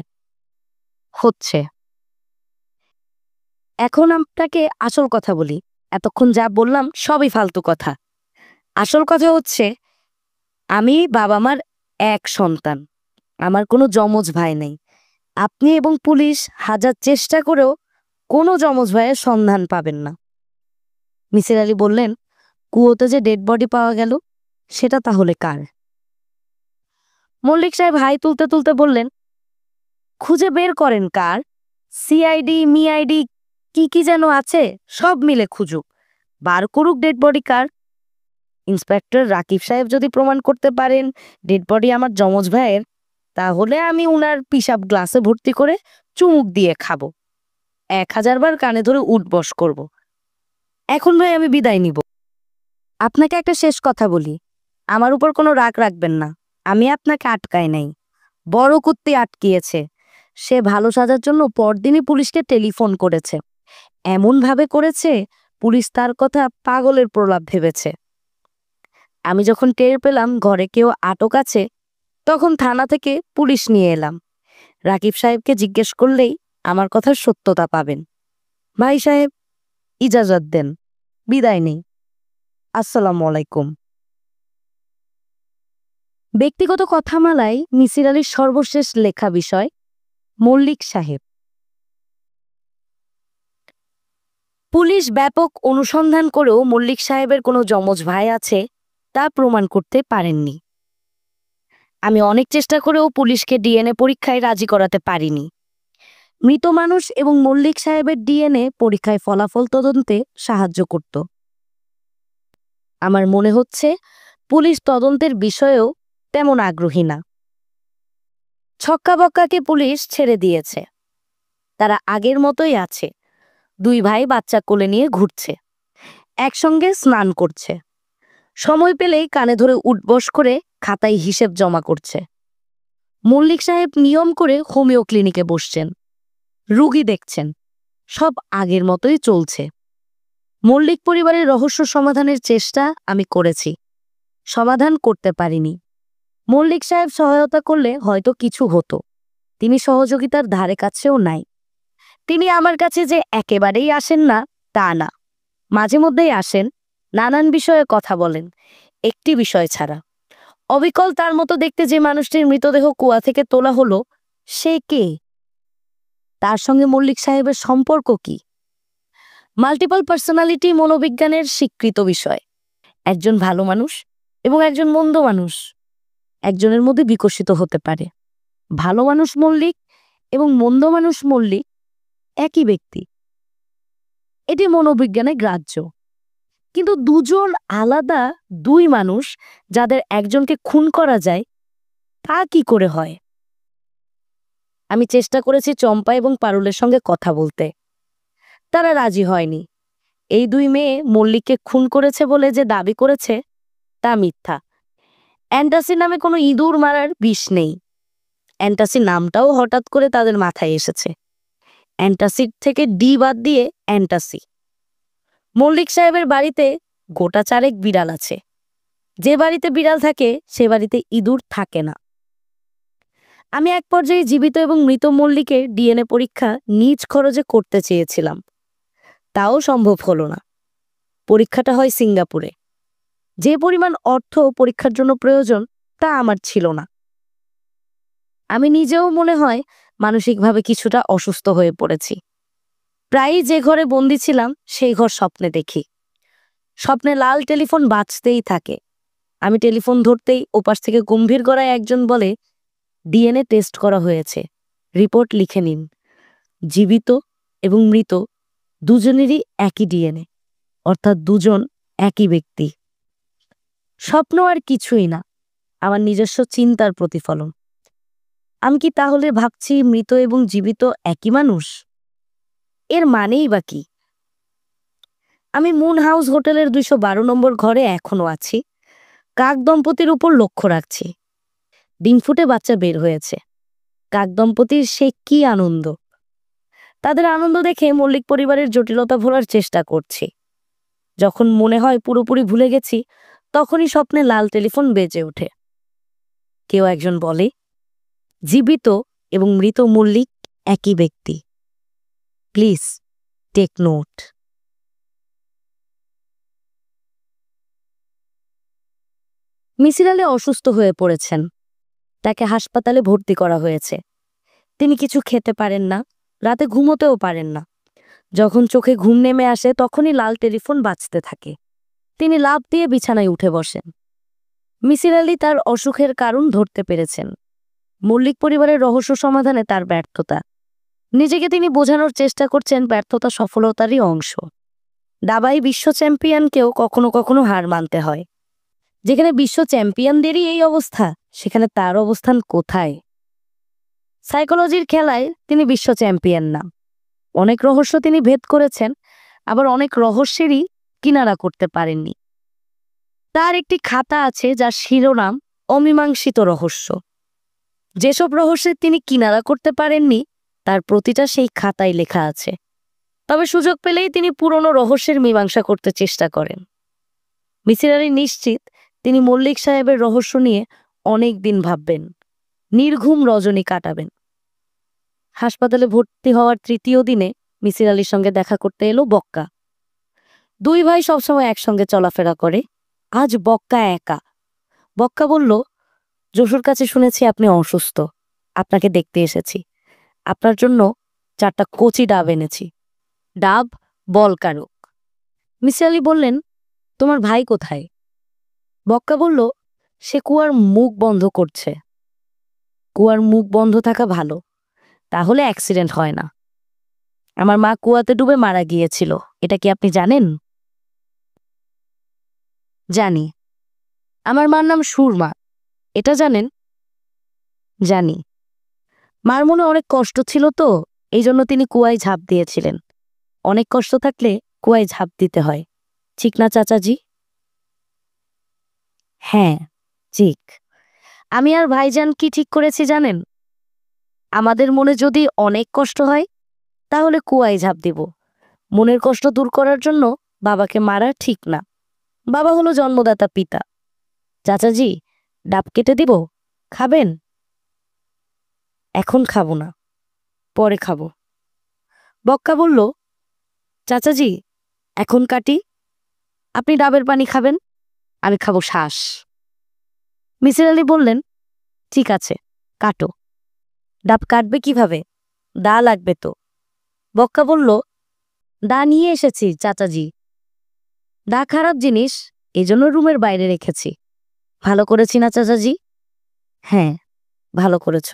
হচ্ছে। এখন আপনাকে আসল কথা বলি। এতক্ষণ যা বললাম সবই ফালতু কথা। আসল কথা হচ্ছে, আমি বাবা মার এক সন্তান, আমার কোনো যমজ ভাই নেই। আপনি এবং পুলিশ হাজার চেষ্টা করেও কোনো যমজ ভাইয়ের সন্ধান পাবেন না। মিসির আলী বললেন, কুয়োতে যে ডেড বডি পাওয়া গেল সেটা তাহলে কার? মল্লিক সাহেব হাই তুলতে তুলতে বললেন, খুঁজে বের করেন কার। সিআইডি মিআইডি কি কি যেন আছে, সব মিলে খুঁজুক, বার করুক ডেড বডি কার। ইন্সপেক্টর রাকিব সাহেব যদি প্রমাণ করতে পারেন ডেড বডি আমার যমজ ভাইয়ের, তাহলে আমি উনার পিসাব গ্লাসে ভর্তি করে চুমুক দিয়ে খাবো, 1000 বার কানে ধরে উঠবস করব। এখন ভাই আমি বিদায় নিব। আপনাকে একটা শেষ কথা বলি, আমার উপর কোনো রাগ রাখবেন না। আমি আপনাকে আটকাই নাই, বড় কুত্তি আটকিয়েছে। সে ভালো সাজার জন্য পরদিনই পুলিশকে টেলিফোন করেছে। এমন ভাবে করেছে পুলিশ তার কথা পাগলের প্রলাপ ভেবেছে। আমি যখন টের পেলাম ঘরে কেউ আটক আছে, তখন থানা থেকে পুলিশ নিয়ে এলাম। রাকিব সাহেবকে জিজ্ঞেস করলেই আমার কথার সত্যতা পাবেন। ভাই সাহেব, ইজাজত দেন, বিদায় নেই। আসসালামু আলাইকুম। ব্যক্তিগত কথামালায় মিসির আলীর সর্বশেষ লেখা বিষয় মল্লিক সাহেব। পুলিশ ব্যাপক অনুসন্ধান করেও মল্লিক সাহেবের কোনো যমজ ভাই আছে তা প্রমাণ করতে পারেননি। আমি অনেক চেষ্টা করেও পুলিশকে ডিএনএ পরীক্ষায় রাজি করাতে পারিনি। মৃত মানুষ এবং মল্লিক সাহেবের ডিএনএ পরীক্ষায় ফলাফল তদন্তে সাহায্য করত। আমার মনে হচ্ছে পুলিশ তদন্তের বিষয়েও তেমন আগ্রহী না। ছক্কা বক্কাকে পুলিশ ছেড়ে দিয়েছে। তারা আগের মতোই আছে। দুই ভাই বাচ্চা কোলে নিয়ে ঘুরছে, একসঙ্গে স্নান করছে, সময় পেলেই কানে ধরে উঠবস করে খাতায় হিসেব জমা করছে। মল্লিক সাহেব নিয়ম করে হোমিও ক্লিনিকে বসছেন, রুগী দেখছেন, সব আগের মতোই চলছে। মল্লিক পরিবারের রহস্য সমাধানের চেষ্টা আমি করেছি, সমাধান করতে পারিনি। মল্লিক সাহেব সহায়তা করলে হয়তো কিছু হতো, তিনি সহযোগিতার ধারে কাছেও নাই। তিনি আমার কাছে যে একেবারেই আসেন না তা না, মাঝে মধ্যেই আসেন, নানান বিষয়ে কথা বলেন, একটি বিষয় ছাড়া। অবিকল তার মতো দেখতে যে মানুষটির মৃতদেহ কুয়া থেকে তোলা হলো, সে কে? তার সঙ্গে মল্লিক সাহেবের সম্পর্ক কি? মাল্টিপল পার্সোনালিটি মনোবিজ্ঞানের স্বীকৃত বিষয়। একজন ভালো মানুষ এবং একজন মন্দ মানুষ একজনের মধ্যে বিকশিত হতে পারে। ভালো মানুষ মল্লিক এবং মন্দ মানুষ মল্লিক একই ব্যক্তি, এটি মনোবিজ্ঞানে গ্রাহ্য। কিন্তু দুজন আলাদা দুই মানুষ যাদের একজনকে খুন করা যায়, তা কি করে হয়? আমি চেষ্টা করেছি চম্পা এবং পারুলের সঙ্গে কথা বলতে, তারা রাজি হয়নি। এই দুই মেয়ে মল্লিককে খুন করেছে বলে যে দাবি করেছে তা মিথ্যা। অ্যান্টাসি নামে কোনো ইঁদুর মারার বিষ নেই। অ্যান্টাসি নামটাও হঠাৎ করে তাদের মাথায় এসেছে, অ্যান্টাসিড থেকে ডি বাদ দিয়ে অ্যান্টাসি। মল্লিক সাহেবের বাড়িতে গোটা চারেক বিড়াল আছে, যে বাড়িতে বিড়াল থাকে সে বাড়িতে ইঁদুর থাকে না। আমি এক পর্যায়ে জীবিত এবং মৃত মল্লিকের ডিএনএ পরীক্ষা নিজ খরচে করতে চেয়েছিলাম, তাও সম্ভব হলো না। পরীক্ষাটা হয় সিঙ্গাপুরে। যে পরিমাণ অর্থ পরীক্ষার জন্য প্রয়োজন তা আমার ছিল না। আমি নিজেও মনে হয় মানসিকভাবে কিছুটা অসুস্থ হয়ে পড়েছি। প্রায়ই যে ঘরে বন্দি ছিলাম সেই ঘর স্বপ্নে দেখি। স্বপ্নে লাল টেলিফোন বাজতেই থাকে। আমি টেলিফোন ধরতেই ওপাশ থেকে গম্ভীর গলায় একজন বলে, ডিএনএ টেস্ট করা হয়েছে, রিপোর্ট লিখে নিন। জীবিত এবং মৃত দুজনেরই একই ডিএনএ, অর্থাৎ দুজন একই ব্যক্তি। স্বপ্ন আর কিছুই না, আমার নিজস্ব চিন্তার প্রতিফলন। আমি কি তাহলে ভাবছি মৃত এবং জীবিত একই মানুষ? এর মানেই বা কি? আমি মুন হাউস হোটেলের 212 নম্বর ঘরে এখনো আছি। কাক দম্পতির উপর লক্ষ্য রাখছি। ডিম ফুটে বাচ্চা বের হয়েছে। কাক দম্পতির সে কি আনন্দ! তাদের আনন্দ দেখে মল্লিক পরিবারের জটিলতা ভোলার চেষ্টা করছি। যখন মনে হয় পুরোপুরি ভুলে গেছি, তখনই স্বপ্নে লাল টেলিফোন বেজে ওঠে। কেউ একজন বলে, জীবিত এবং মৃত মল্লিক একই ব্যক্তি। Please take note. Misir Ali অসুস্থ হয়ে পড়েছেন, তাকে হাসপাতালে ভর্তি করা হয়েছে। তিনি কিছু খেতে পারেন না, রাতে ঘুমোতেও পারেন না। যখন চোখে ঘুম নেমে আসে তখনই লাল টেলিফোন বাজতে থাকে। তিনি লাফ দিয়ে বিছানায় উঠে বসেন। মিসির আলী তার অসুখের কারণ ধরতে পেরেছেন। মল্লিক পরিবারের রহস্য সমাধানে তার ব্যর্থতা। নিজেকে তিনি বোঝানোর চেষ্টা করছেন ব্যর্থতা সফলতারই অংশ। দাবায় বিশ্ব চ্যাম্পিয়নকেও কখনো কখনো হার মানতে হয়। যেখানে বিশ্ব চ্যাম্পিয়নদেরই এই অবস্থা, সেখানে তার অবস্থান কোথায়? সাইকোলজির খেলায় তিনি বিশ্ব চ্যাম্পিয়ন না। অনেক রহস্য তিনি ভেদ করেছেন, আবার অনেক রহস্যেরই কিনারা করতে পারেননি। তার একটি খাতা আছে যার শিরোনাম অমীমাংসিত রহস্য। যেসব রহস্যের তিনি কিনারা করতে পারেননি তার প্রতিটা সেই খাতায় লেখা আছে। তবে সুযোগ পেলেই তিনি পুরনো রহস্যের মীমাংসা করতে চেষ্টা করেন। মিসির আলী নিশ্চিত তিনি মল্লিক সাহেবের রহস্য নিয়ে অনেক দিন ভাববেন, নির্ঘুম রজনী কাটাবেন। হাসপাতালে ভর্তি হওয়ার 3য় দিনে মিসির আলীর সঙ্গে দেখা করতে এলো বক্কা। দুই ভাই সবসময় একসঙ্গে চলাফেরা করে, আজ বক্কা একা। বক্কা বলল, জসুর কাছে শুনেছি আপনি অসুস্থ, আপনাকে দেখতে এসেছি। আপনার জন্য 4টা কচি ডাব এনেছি। ডাব বলকারক। মিসির আলী বললেন, তোমার ভাই কোথায়? বক্কা বলল, সে কুয়ার মুখ বন্ধ করছে। কুয়ার মুখ বন্ধ থাকা ভালো, তাহলে অ্যাক্সিডেন্ট হয় না। আমার মা কুয়াতে ডুবে মারা গিয়েছিল, এটা কি আপনি জানেন? জানি। আমার মার নাম সুরমা, এটা জানেন? জানি। মার মনে অনেক কষ্ট ছিল তো, এই জন্য তিনি কুয়ায় ঝাঁপ দিয়েছিলেন। অনেক কষ্ট থাকলে কুয়ায় ঝাঁপ দিতে হয়, ঠিক না চাচাজি? হ্যাঁ, ঠিক। আমি আর ভাইজান কি ঠিক করেছি জানেন? আমাদের মনে যদি অনেক কষ্ট হয় তাহলে কুয়ায় ঝাঁপ দিব। মনের কষ্ট দূর করার জন্য বাবাকে মারা ঠিক না। বাবা হলো জন্মদাতা পিতা। চাচাজি, ডাব কেটে দিব? খাবেন? এখন খাবো না, পরে খাবো। বক্কা বলল, চাচাজি, এখন কাটি, আপনি ডাবের পানি খাবেন, আমি খাবো শ্বাস। মিসির আলী বললেন, ঠিক আছে, কাটো। ডাব কাটবে কিভাবে? দা লাগবে তো। বক্কা বলল, দা নিয়ে এসেছি চাচাজি। দা খারাপ জিনিস, এজন্য রুমের বাইরে রেখেছি। ভালো করেছি না চাচাজি? হ্যাঁ, ভালো করেছ।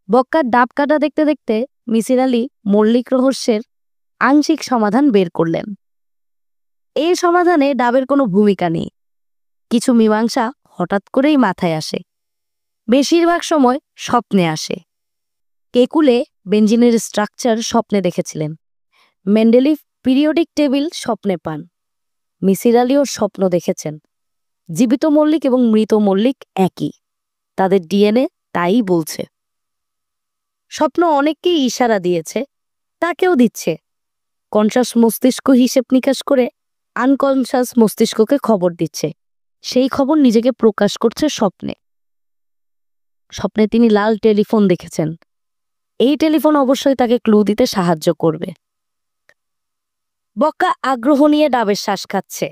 বক্কার ডাব কাটা দেখতে দেখতে মিসির আলী মল্লিক রহস্যের আংশিক সমাধান বের করলেন। এই সমাধানে ডাবের কোনো ভূমিকা নেই। কিছু মীমাংসা হঠাৎ করেই মাথায় আসে, বেশিরভাগ সময় স্বপ্নে আসে। কেকুলে বেঞ্জিনের স্ট্রাকচার স্বপ্নে দেখেছিলেন, মেন্ডেলিভ পিরিয়ডিক টেবিল স্বপ্নে পান। মিসির আলীও স্বপ্ন দেখেছেন, জীবিত মল্লিক এবং মৃত মল্লিক একই, তাদের ডিএনএ তাই বলছে। স্বপ্ন অনেককেই ইশারা দিয়েছে, তাকেও দিচ্ছে। কনসাস মস্তিষ্ক হিসেব নিকাশ করে আনকনসাস মস্তিষ্ককে খবর দিচ্ছে, সেই খবর নিজেকে প্রকাশ করছে স্বপ্নে। স্বপ্নে তিনি লাল টেলিফোন দেখেছেন, এই টেলিফোন অবশ্যই তাকে ক্লু দিতে সাহায্য করবে। বক্কা আগ্রহ নিয়ে ডাবের শ্বাস খাচ্ছে,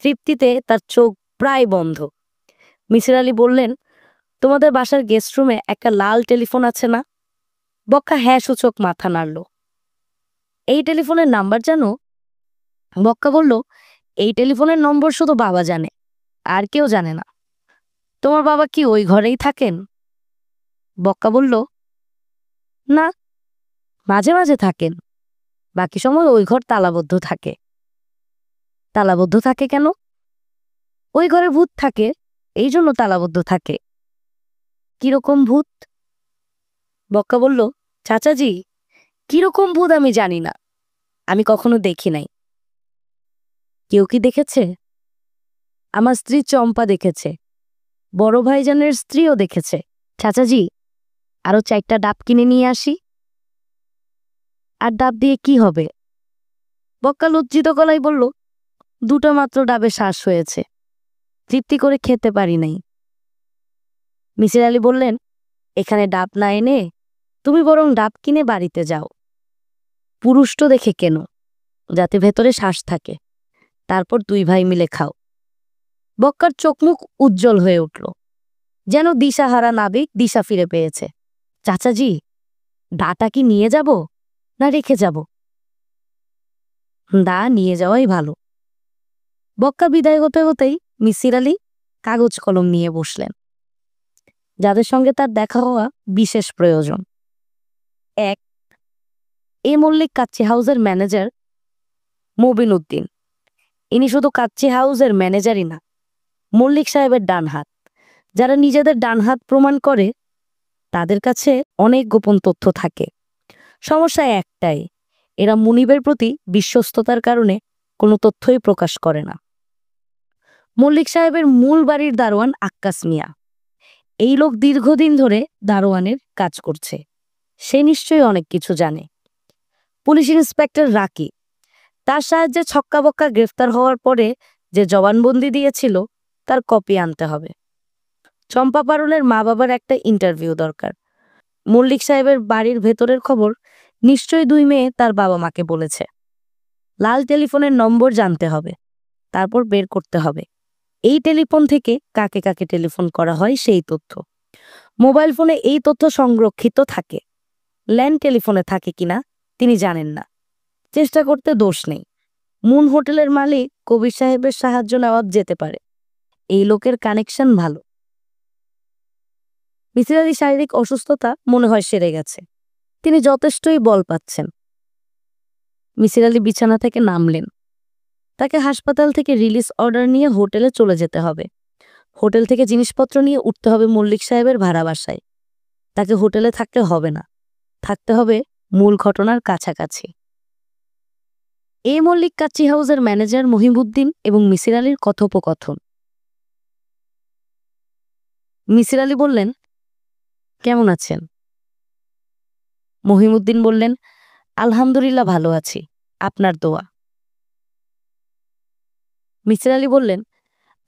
তৃপ্তিতে তার চোখ প্রায় বন্ধ। মিসির আলী বললেন, তোমাদের বাসার গেস্ট রুমে একটা লাল টেলিফোন আছে না? বক্কা হ্যাঁ সূচক মাথা নাড়ল। এই টেলিফোনের নাম্বার জানো? বক্কা বলল, এই টেলিফোনের নম্বর শুধু বাবা জানে, আর কেউ জানে না। তোমার বাবা কি ওই ঘরেই থাকেন? বক্কা বলল, না, মাঝে মাঝে থাকেন, বাকি সময় ওই ঘর তালাবদ্ধ থাকে। তালাবদ্ধ থাকে কেন? ওই ঘরে ভূত থাকে, এই জন্য তালাবদ্ধ থাকে। কিরকম ভূত? বক্কা বলল, চাচাজি, কিরকম ভূত আমি জানি না, আমি কখনো দেখি নাই। কেউ কি দেখেছে? আমার স্ত্রী চম্পা দেখেছে, বড় ভাইজানের স্ত্রীও দেখেছে। চাচাজি, আরো 4টা ডাব কিনে নিয়ে আসি। আর ডাব দিয়ে কি হবে? বক্কা লজ্জিত গলায় বলল, 2টা মাত্র ডাবে শ্বাস হয়েছে, তৃপ্তি করে খেতে পারি নাই। মিসির আলী বললেন, এখানে ডাব না এনে তুমি বরং ডাব কিনে বাড়িতে যাও, পুরুষ্ট দেখে কেন, যাতে ভেতরে শ্বাস থাকে, তারপর 2 ভাই মিলে খাও। বক্কার চোখমুখ উজ্জ্বল হয়ে উঠল, যেন দিশাহারা নাবিক দিশা ফিরে পেয়েছে। চাচাজি, দাটা কি নিয়ে যাব না রেখে যাব? দা নিয়ে যাওয়াই ভালো। বক্কা বিদায় হতে হতেই মিসির আলী কাগজ কলম নিয়ে বসলেন। যাদের সঙ্গে তার দেখা হওয়া বিশেষ প্রয়োজন। 1, এ মল্লিক কাচ্চি হাউসের ম্যানেজার মবিন উদ্দিন। ইনি শুধু কাচ্চি হাউসের ম্যানেজারই না, মল্লিক সাহেবের ডান হাত। যারা নিজেদের ডান হাত প্রমাণ করে তাদের কাছে অনেক গোপন তথ্য থাকে। সমস্যা একটাই, এরা মুনিবের প্রতি বিশ্বস্ততার কারণে কোনো তথ্যই প্রকাশ করে না। মল্লিক সাহেবের মূল বাড়ির দারোয়ান আক্কাস মিয়া। এই লোক দীর্ঘদিন ধরে দারোয়ানের কাজ করছে, সে নিশ্চয়ই অনেক কিছু জানে। পুলিশ ইন্সপেক্টর রাকি, তার সাহায্যে ছক্কা বক্কা গ্রেফতার হওয়ার পরে যে জবানবন্দি দিয়েছিল তার কপি আনতে হবে। চম্পা পারুলের মা বাবার একটা ইন্টারভিউ দরকার। মল্লিক সাহেবের বাড়ির ভেতরের খবর নিশ্চয়ই 2 মেয়ে তার বাবা মাকে বলেছে। লাল টেলিফোনের নম্বর জানতে হবে, তারপর বের করতে হবে এই টেলিফোন থেকে কাকে কাকে টেলিফোন করা হয় সেই তথ্য। মোবাইল ফোনে এই তথ্য সংরক্ষিত থাকে, ল্যান্ড টেলিফোনে থাকে কিনা তিনি জানেন না। চেষ্টা করতে দোষ নেই। মুন হোটেলের মালিক কবির সাহেবের সাহায্য নেওয়া যেতে পারে, এই লোকের কানেকশন ভালো। মিসির আলীর শারীরিক অসুস্থতা মনে হয় সেরে গেছে, তিনি যথেষ্টই বল পাচ্ছেন। মিসির আলী বিছানা থেকে নামলেন, তাকে হাসপাতাল থেকে রিলিজ অর্ডার নিয়ে হোটেলে চলে যেতে হবে। হোটেল থেকে জিনিসপত্র নিয়ে উঠতে হবে মল্লিক সাহেবের ভাড়া বাসায়। তাকে হোটেলে থাকতে হবে না, থাকতে হবে মূল ঘটনার কাছাকাছি। এ মল্লিক কাচ্চি হাউসের ম্যানেজার মহিবুদ্দিন এবং মিসির আলীর কথোপকথন। মিসির আলী বললেন, কেমন আছেন? মহিমুদ্দিন বললেন, আলহামদুলিল্লাহ ভালো আছি, আপনার দোয়া। মিসির আলী বললেন,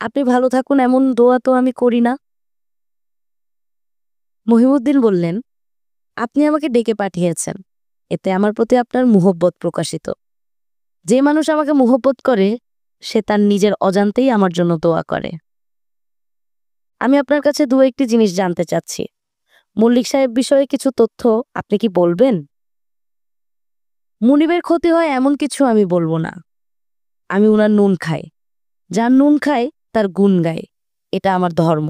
আপনি ভালো থাকুন এমন দোয়া তো আমি করি না। মহিমুদ্দিন বললেন, আপনি আমাকে ডেকে পাঠিয়েছেন, এতে আমার প্রতি আপনার মুহব্বত প্রকাশিত। যে মানুষ আমাকে মুহব্বত করে সে তার নিজের অজান্তেই আমার জন্য দোয়া করে। আমি আপনার কাছে দু একটি জিনিস জানতে চাচ্ছি। মল্লিক সাহেব বিষয়ে কিছু তথ্য আপনি কি বলবেন? মুনিবের ক্ষতি হয় এমন কিছু আমি বলবো না। আমি উনার নুন খাই, যার নুন খায় তার গুণ গায়, এটা আমার ধর্ম।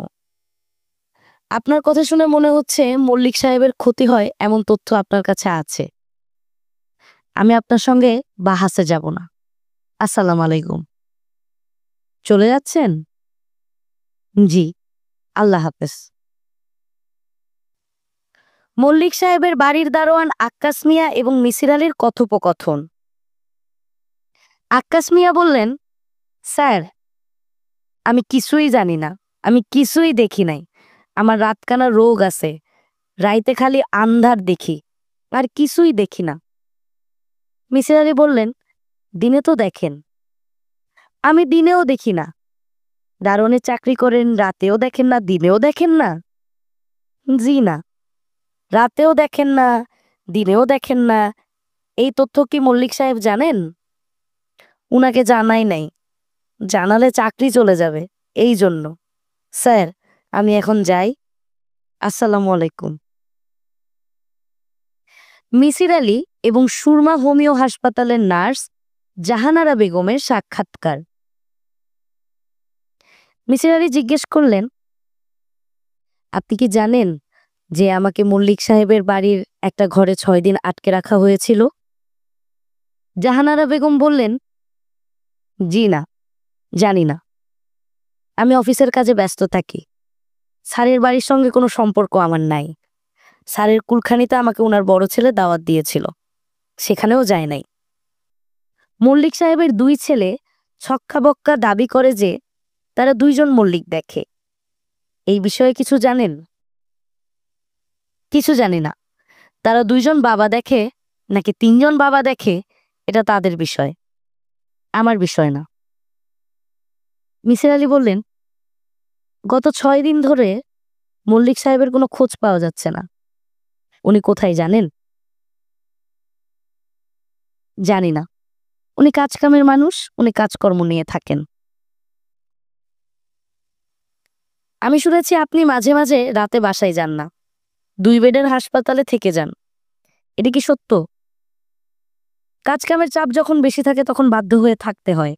আপনার কথা শুনে মনে হচ্ছে মল্লিক সাহেবের ক্ষতি হয় এমন তথ্য আপনার কাছে আছে। আমি আপনার সঙ্গে বাহাসে যাব না। আসসালামু আলাইকুম। চলে যাচ্ছেন? জি, আল্লাহ হাফেজ। মল্লিক সাহেবের বাড়ির দারোয়ান আক্কাস মিয়া এবং মিসির আলীর কথোপকথন। আক্কাস মিয়া বললেন, স্যার, আমি কিছুই জানি না, আমি কিছুই দেখি নাই। আমার রাতকানা রোগ আছে, রাইতে খালি আন্ধার দেখি, আর কিছুই দেখি না। মিসির আলী বললেন, দিনে তো দেখেন। আমি দিনেও দেখি না। দারোয়ানের চাকরি করেন, রাতেও দেখেন না, দিনেও দেখেন না? জি না, রাতেও দেখেন না, দিনেও দেখেন না। এই তথ্য কি মল্লিক সাহেব জানেন? উনাকে জানাই নাই, জানালে চাকরি চলে যাবে, এই জন্য। স্যার, আমি এখন যাই। আসসালামু আলাইকুম। মিসির আলী এবং সুরমা হোমিও হাসপাতালের নার্স জাহানারা বেগমের সাক্ষাৎকার। মিসির আলী জিজ্ঞেস করলেন, আপনি কি জানেন যে আমাকে মল্লিক সাহেবের বাড়ির একটা ঘরে 6 দিন আটকে রাখা হয়েছিল? জাহানারা বেগম বললেন, জি না, জানি না। আমি অফিসের কাজে ব্যস্ত থাকি। স্যারের বাড়ির সঙ্গে কোনো সম্পর্ক আমার নাই। স্যারের কুলখানিতে আমাকে উনার বড় ছেলে দাওয়াত দিয়েছিল, সেখানেও যায় নাই। মল্লিক সাহেবের 2 ছেলে ছক্কা-বক্কা দাবি করে যে তারা 2 জন মল্লিক দেখে। এই বিষয়ে কিছু জানেন? কিছু জানি না। তারা 2 জন বাবা দেখে নাকি 3 জন বাবা দেখে, এটা তাদের বিষয়, আমার বিষয় না। মিসির আলী বললেন, গত 6 দিন ধরে মল্লিক সাহেবের কোনো খোঁজ পাওয়া যাচ্ছে না। উনি কোথায় জানেন? জানি না। উনি কাজকামের মানুষ, উনি কাজকর্ম নিয়ে থাকেন। আমি শুনেছি আপনি মাঝে মাঝে রাতে বাসায় যান না, 2 বেডের হাসপাতালে থেকে যান। এটা কি সত্য? কাজকামের চাপ যখন বেশি থাকে তখন বাধ্য হয়ে থাকতে হয়।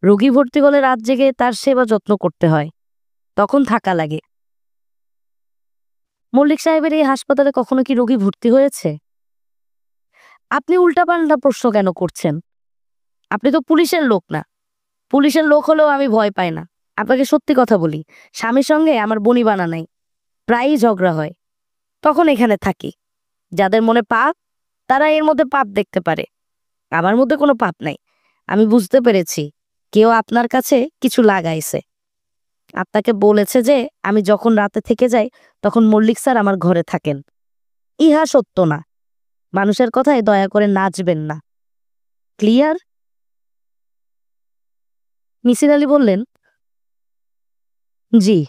রোগী ভর্তি হলে রাত জেগে তার সেবা যত্ন করতে হয়, তখন থাকা লাগে। মল্লিক সাহেবের এই হাসপাতালে কখনো কি রোগী ভর্তি হয়েছে? আপনি উল্টাপাল্টা প্রশ্ন কেন করছেন? আপনি তো পুলিশের লোক না। পুলিশের লোক হলেও আমি ভয় পাই না। আপনাকে সত্যি কথা বলি, স্বামীর সঙ্গে আমার বনিবনা নাই, প্রায়ই ঝগড়া হয়। তখন এখানে থাকি। যাদের মনে পাপ তারা এর মধ্যে পাপ দেখতে পারে, আমার মধ্যে কোনো পাপ নাই। আমি বুঝতে পেরেছি কেউ আপনার কাছে কিছু লাগাইছে। আপনাকে বলেছে যে আমি যখন রাতে থেকে যাই তখন মল্লিক স্যার আমার ঘরে থাকেন। ইহা সত্য না। মানুষের কথায় দয়া করে নাচবেন না। ক্লিয়ার? মিসির আলী বললেন, জি,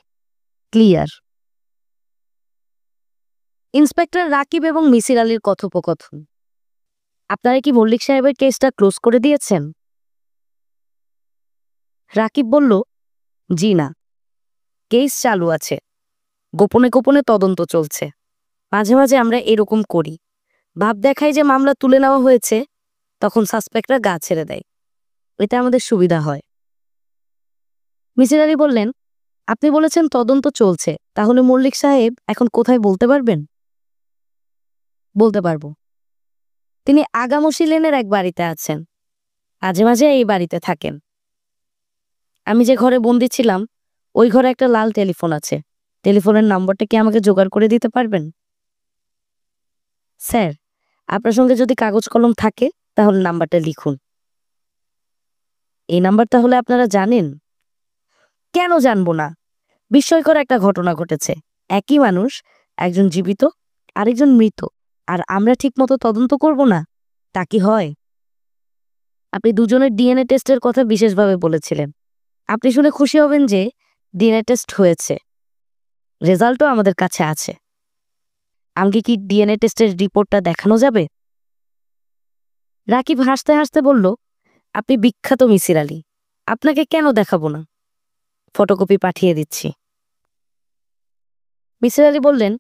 ক্লিয়ার। ইন্সপেক্টর রাকিব এবং মিসির আলীর কথোপকথন। আপনারা কি মল্লিক সাহেবের কেসটা ক্লোজ করে দিয়েছেন? রাকিব বলল, জি না, কেস চালু আছে, গোপনে গোপনে তদন্ত চলছে। মাঝে মাঝে আমরা এরকম করি, ভাব দেখাই যে মামলা তুলে নেওয়া হয়েছে, তখন সাসপেক্টরা গা ছেড়ে দেয়। এতে আমাদের সুবিধা হয়। মিসির আলী বললেন, আপনি বলেছেন তদন্ত চলছে, তাহলে মল্লিক সাহেব এখন কোথায় বলতে পারবেন? বলতে পারবো। তিনি আগামসি লেনের এক বাড়িতে আছেন, মাঝে মাঝে এই বাড়িতে থাকেন। আমি যে ঘরে বন্দি ছিলাম ওই ঘরে একটা লাল টেলিফোন আছে। টেলিফোনের নম্বরটা কি আমাকে জোগাড় করে দিতে পারবেন? স্যার, আপনার সঙ্গে যদি কাগজ কলম থাকে তাহলে নাম্বারটা লিখুন। এই নাম্বার তাহলে আপনারা জানেন? কেন জানবো না? বিস্ময়কর একটা ঘটনা ঘটেছে। একই মানুষ, একজন জীবিত, আরেকজন মৃত, আর আমরা ঠিকমতো তদন্ত করব না? তা কি হয়? আপনি দুজনের ডিএনএ টেস্টের কথা বিশেষভাবে বলেছিলেন। আপনি শুনে খুশি হবেন যে ডিএনএ টেস্ট হয়েছে, রেজাল্টও আমাদের কাছে আছে। আমাকে কি ডিএনএ টেস্টের রিপোর্টটা দেখানো যাবে? রাকিব হাসতে হাসতে বলল, আপনি বিখ্যাত মিসির আলী, আপনাকে কেন দেখাবো না? ফটোকপি পাঠিয়ে দিচ্ছি। মিসির আলী বললেন,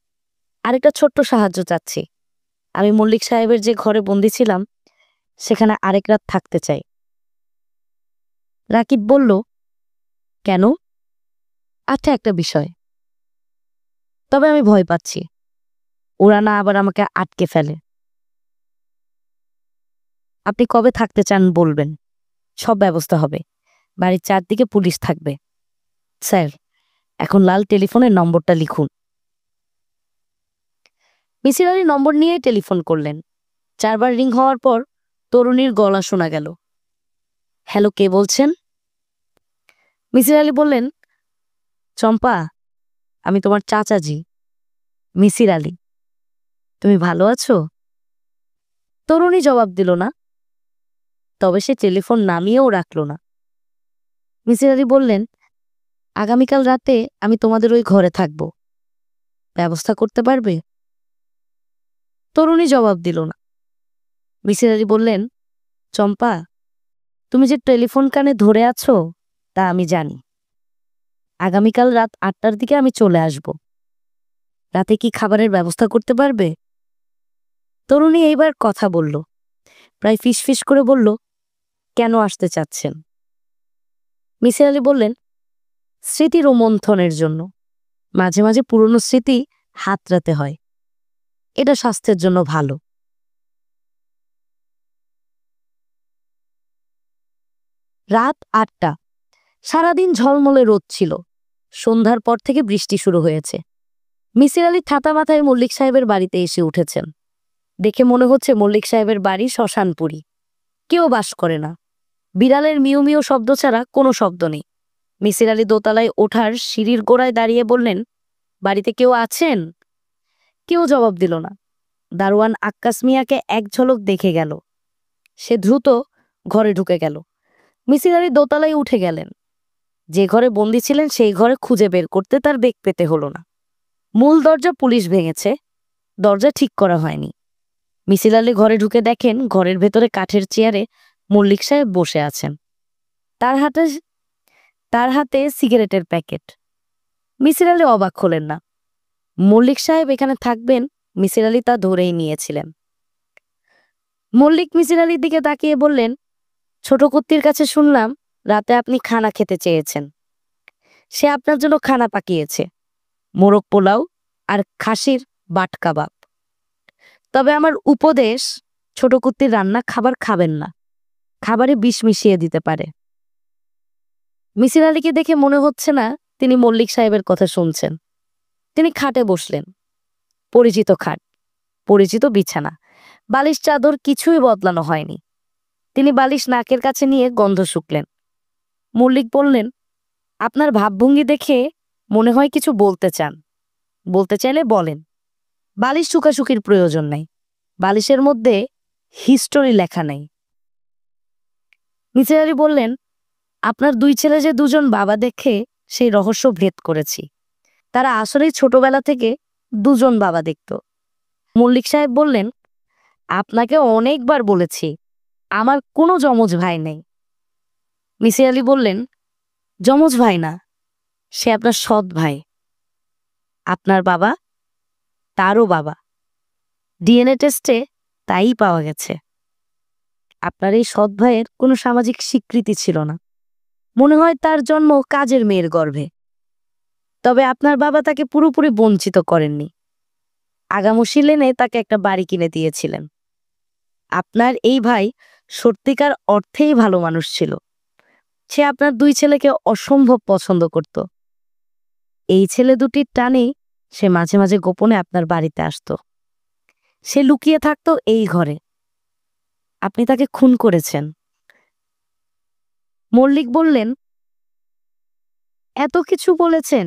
আরেকটা ছোট্ট সাহায্য চাচ্ছি। আমি মল্লিক সাহেবের যে ঘরে বন্দি ছিলাম সেখানে আরেক রাত থাকতে চাই। রাকিব বলল, কেন? আচ্ছা, একটা বিষয়, তবে আমি ভয় পাচ্ছি ওরা না আবার আমাকে আটকে ফেলে। আপনি কবে থাকতে চান বলবেন, সব ব্যবস্থা হবে। বাড়ির চারদিকে পুলিশ থাকবে। স্যার, এখন লাল টেলিফোনের নম্বরটা লিখুন। মিসির আলী নম্বর নিয়েই টেলিফোন করলেন। 4 বার রিং হওয়ার পর তরুণীর গলা শোনা গেল। হ্যালো, কে বলছেন? মিসির আলী বললেন, চম্পা, আমি তোমার চাচাজি মিসির আলী। তুমি ভালো আছো? তরুণী জবাব দিল না, তবে সে টেলিফোন নামিয়েও রাখল না। মিসির আলী বললেন, আগামীকাল রাতে আমি তোমাদের ওই ঘরে থাকব, ব্যবস্থা করতে পারবে? তরুণী জবাব দিল না। মিসির আলী বললেন, চম্পা, তুমি যে টেলিফোন কানে ধরে আছো তা আমি জানি। আগামীকাল রাত 8টার দিকে আমি চলে আসব। রাতে কি খাবারের ব্যবস্থা করতে পারবে? তরুণী এইবার কথা বলল, প্রায় ফিসফিস করে বলল, কেন আসতে চাচ্ছেন? মিসির আলী বললেন, স্মৃতি রোমন্থনের জন্য। মাঝে মাঝে পুরনো স্মৃতি হাতড়াতে হয়, এটা স্বাস্থ্যের জন্য ভালো। রাত 8টা। সারাদিন ঝলমলে রোদ ছিল। সন্ধ্যার পর থেকে বৃষ্টি শুরু হয়েছে। মিসির আলী ছাতা মাথায় মল্লিক সাহেবের বাড়িতে এসে উঠেছেন। দেখে মনে হচ্ছে মল্লিক সাহেবের বাড়ি শ্মশানপুরী, কেউ বাস করে না। বিড়ালের মিউ মিউ শব্দ ছাড়া কোনো শব্দ নেই। মিসির আলী দোতলায় ওঠার সিঁড়ির গোড়ায় দাঁড়িয়ে বললেন, বাড়িতে কেউ আছেন? কেউ জবাব দিল না। দারোয়ান আক্কাস মিয়াকে এক ঝলক দেখে গেল। সে দ্রুত ঘরে ঢুকে গেল। মিসির আলী দোতলায় উঠে গেলেন। যে ঘরে বন্দি ছিলেন সেই ঘরে খুঁজে বের করতে তার বেগ পেতে হলো না। মূল দরজা পুলিশ ভেঙেছে, দরজা ঠিক করা হয়নি। মিসির আলী ঘরে ঢুকে দেখেন ঘরের ভেতরে কাঠের চেয়ারে মল্লিক সাহেব বসে আছেন। তার হাতে সিগারেটের প্যাকেট। মিসির আলী অবাক হলেন না। মল্লিক সাহেব এখানে থাকবেন মিসির আলী তা ধরেই নিয়েছিলেন। মল্লিক মিসির আলীর দিকে তাকিয়ে বললেন, ছোট কুত্তির কাছে শুনলাম রাতে আপনি খানা খেতে চেয়েছেন। সে আপনার জন্য খানা পাকিয়েছে, মোরগ পোলাও আর খাসির বাট কাবাব। তবে আমার উপদেশ, ছোট কুত্তির রান্না খাবার খাবেন না, খাবারে বিষ মিশিয়ে দিতে পারে। মিসির আলীকে দেখে মনে হচ্ছে না তিনি মল্লিক সাহেবের কথা শুনছেন। তিনি খাটে বসলেন। পরিচিত খাট, পরিচিত বিছানা, বালিশ চাদর কিছুই বদলানো হয়নি। তিনি বালিশ নাকের কাছে নিয়ে গন্ধ শুকলেন। মল্লিক বললেন, আপনার ভাবভঙ্গি দেখে মনে হয় কিছু বলতে চান। বলতে চাইলে বলেন। বালিশ শুকাশুকির প্রয়োজন নেই, বালিশের মধ্যে হিস্টোরি লেখা নেই। মিসির আলী বললেন, আপনার 2 ছেলে যে দুজন বাবা দেখে সেই রহস্য ভেদ করেছি। তারা আসলেই ছোটবেলা থেকে দুজন বাবা দেখত। মল্লিক সাহেব বললেন, আপনাকে অনেকবার বলেছি আমার কোনো যমজ ভাই নেই। মিসির আলী বললেন, যমজ ভাই না, সে আপনার সৎ ভাই। আপনার বাবা তারও বাবা, ডিএনএ টেস্টে তাই পাওয়া গেছে। আপনার এই সৎ ভাইয়ের কোনো সামাজিক স্বীকৃতি ছিল না। মনে হয় তার জন্ম কাজের মেয়ের গর্ভে। তবে আপনার বাবা তাকে পুরোপুরি বঞ্চিত করেননি। আগামসি লেনে তাকে একটা বাড়ি কিনে দিয়েছিলেন। আপনার এই ভাই সত্যিকার অর্থেই ভালো মানুষ ছিল। সে আপনার 2 ছেলেকে অসম্ভব পছন্দ করত। এই ছেলে দুটির টানেই সে মাঝে মাঝে গোপনে আপনার বাড়িতে আসতো। সে লুকিয়ে থাকতো এই ঘরে। আপনি তাকে খুন করেছেন। মল্লিক বললেন, এত কিছু বলেছেন,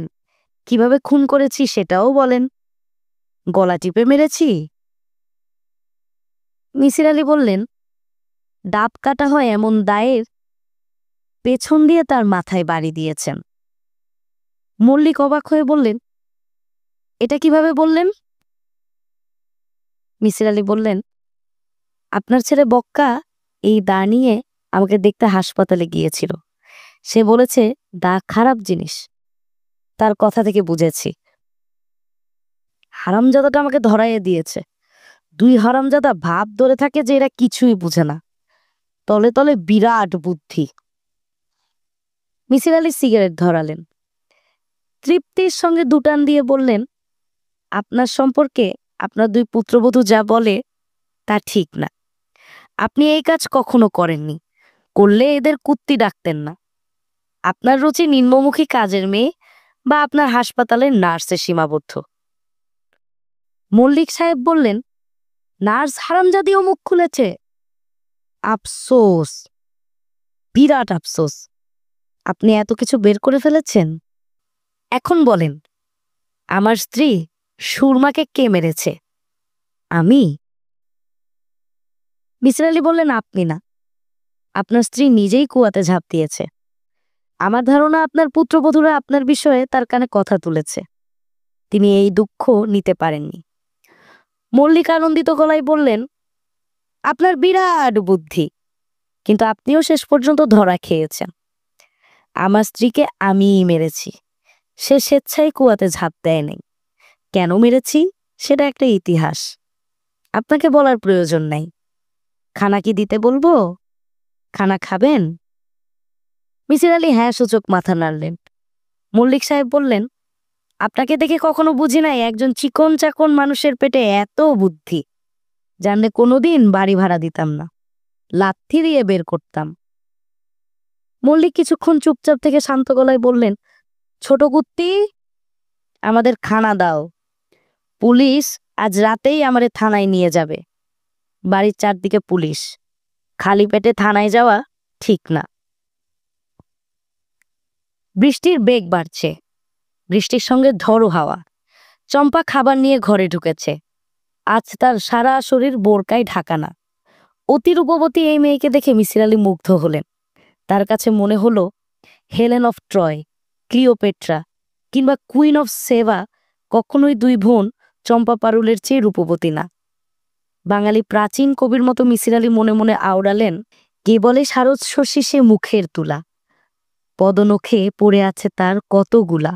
কিভাবে খুন করেছি সেটাও বলেন। গলা টিপে মেরেছি? মিসির আলী বললেন, ডাব কাটা হয় এমন দায়ের পেছন দিয়ে তার মাথায় বাড়ি দিয়েছেন। মল্লিক অবাক হয়ে বললেন, এটা কিভাবে বললেন? মিসির আলী বললেন, আপনার ছেলে বক্কা এই দা নিয়ে আমাকে দেখতে হাসপাতালে গিয়েছিল। সে বলেছে দা খারাপ জিনিস। তার কথা থেকে বুঝেছি। হারামজাদাটা আমাকে ধরাইয়ে দিয়েছে। দুই হারামজাদা ভাব ধরে থাকে যে এরা কিছুই বুঝে না, তলে তলে বিরাট বুদ্ধি। মিসির আলী সিগারেট ধরালেন। তৃপ্তির সঙ্গে দুটান দিয়ে বললেন, আপনার সম্পর্কে আপনার দুই পুত্রবধূ যা বলে তা ঠিক না। আপনি এই কাজ কখনো করেননি। করলে এদের কুত্তি ডাকতেন না। আপনার রুচি নিম্নমুখী কাজের মেয়ে বা আপনার হাসপাতালের নার্সে সীমাবদ্ধ। মল্লিক সাহেব বললেন, নার্স হারামজাদিও মুখ খুলেছে? আফসোস, বিরাট আফসোস। আপনি এত কিছু বের করে ফেলেছেন। এখন বলেন, আমার স্ত্রী সুরমাকে কে মেরেছে? আমি? মিসির আলী বললেন, আপনি না, আপনার স্ত্রী নিজেই কুয়াতে ঝাঁপ দিয়েছে। আমার ধারণা আপনার পুত্রবধূরা আপনার বিষয়ে তার কানে কথা তুলেছে। তিনি এই দুঃখ নিতে পারেননি। মল্লিক আনন্দিত গলায় বললেন, আপনার বিরাট বুদ্ধি, কিন্তু আপনিও শেষ পর্যন্ত ধরা খেয়েছেন। আমার স্ত্রীকে আমিই মেরেছি। সে স্বেচ্ছায় কুয়াতে ঝাঁপ দেয় নাই। কেন মেরেছি সেটা একটা ইতিহাস, আপনাকে বলার প্রয়োজন নাই। খানা কি দিতে বলবো? খানা খাবেন? মিসির আলী হ্যাঁ সূচক মাথা নাড়লেন। মল্লিক সাহেব বললেন, আপনাকে দেখে কখনো বুঝি নাই একজন চিকন চাকন মানুষের পেটে এত বুদ্ধি। জানলে কোনোদিন বাড়ি ভাড়া দিতাম না, লাথি দিয়ে বের করতাম। মল্লিক কিছুক্ষণ চুপচাপ থেকে শান্ত গলায় বললেন, ছোট কুত্তি, আমাদের খানা দাও। পুলিশ আজ রাতেই আমারে থানায় নিয়ে যাবে। বাড়ির চারদিকে পুলিশ, খালি পেটে থানায় যাওয়া ঠিক না। বৃষ্টির বেগ বাড়ছে। বৃষ্টির সঙ্গে ঝড়ো হাওয়া। চম্পা খাবার নিয়ে ঘরে ঢুকেছে। আজ তার সারা শরীর বোরকায় ঢাকানা। অতি রূপবতী এই মেয়েকে দেখে মিসির আলী মুগ্ধ হলেন। তার কাছে মনে হলো হেলেন অফ ট্রয়, ক্লিওপেট্রা কিংবা কুইন অফ সেবা কখনোই দুই বোন চম্পা পারুলের চেয়ে রূপবতী না। বাঙালি প্রাচীন কবির মতো মিসির আলী মনে মনে আওড়ালেন, কে বলে শারদ শশী সে মুখের তুলা, পদনখে পড়ে আছে তার কতগুলা।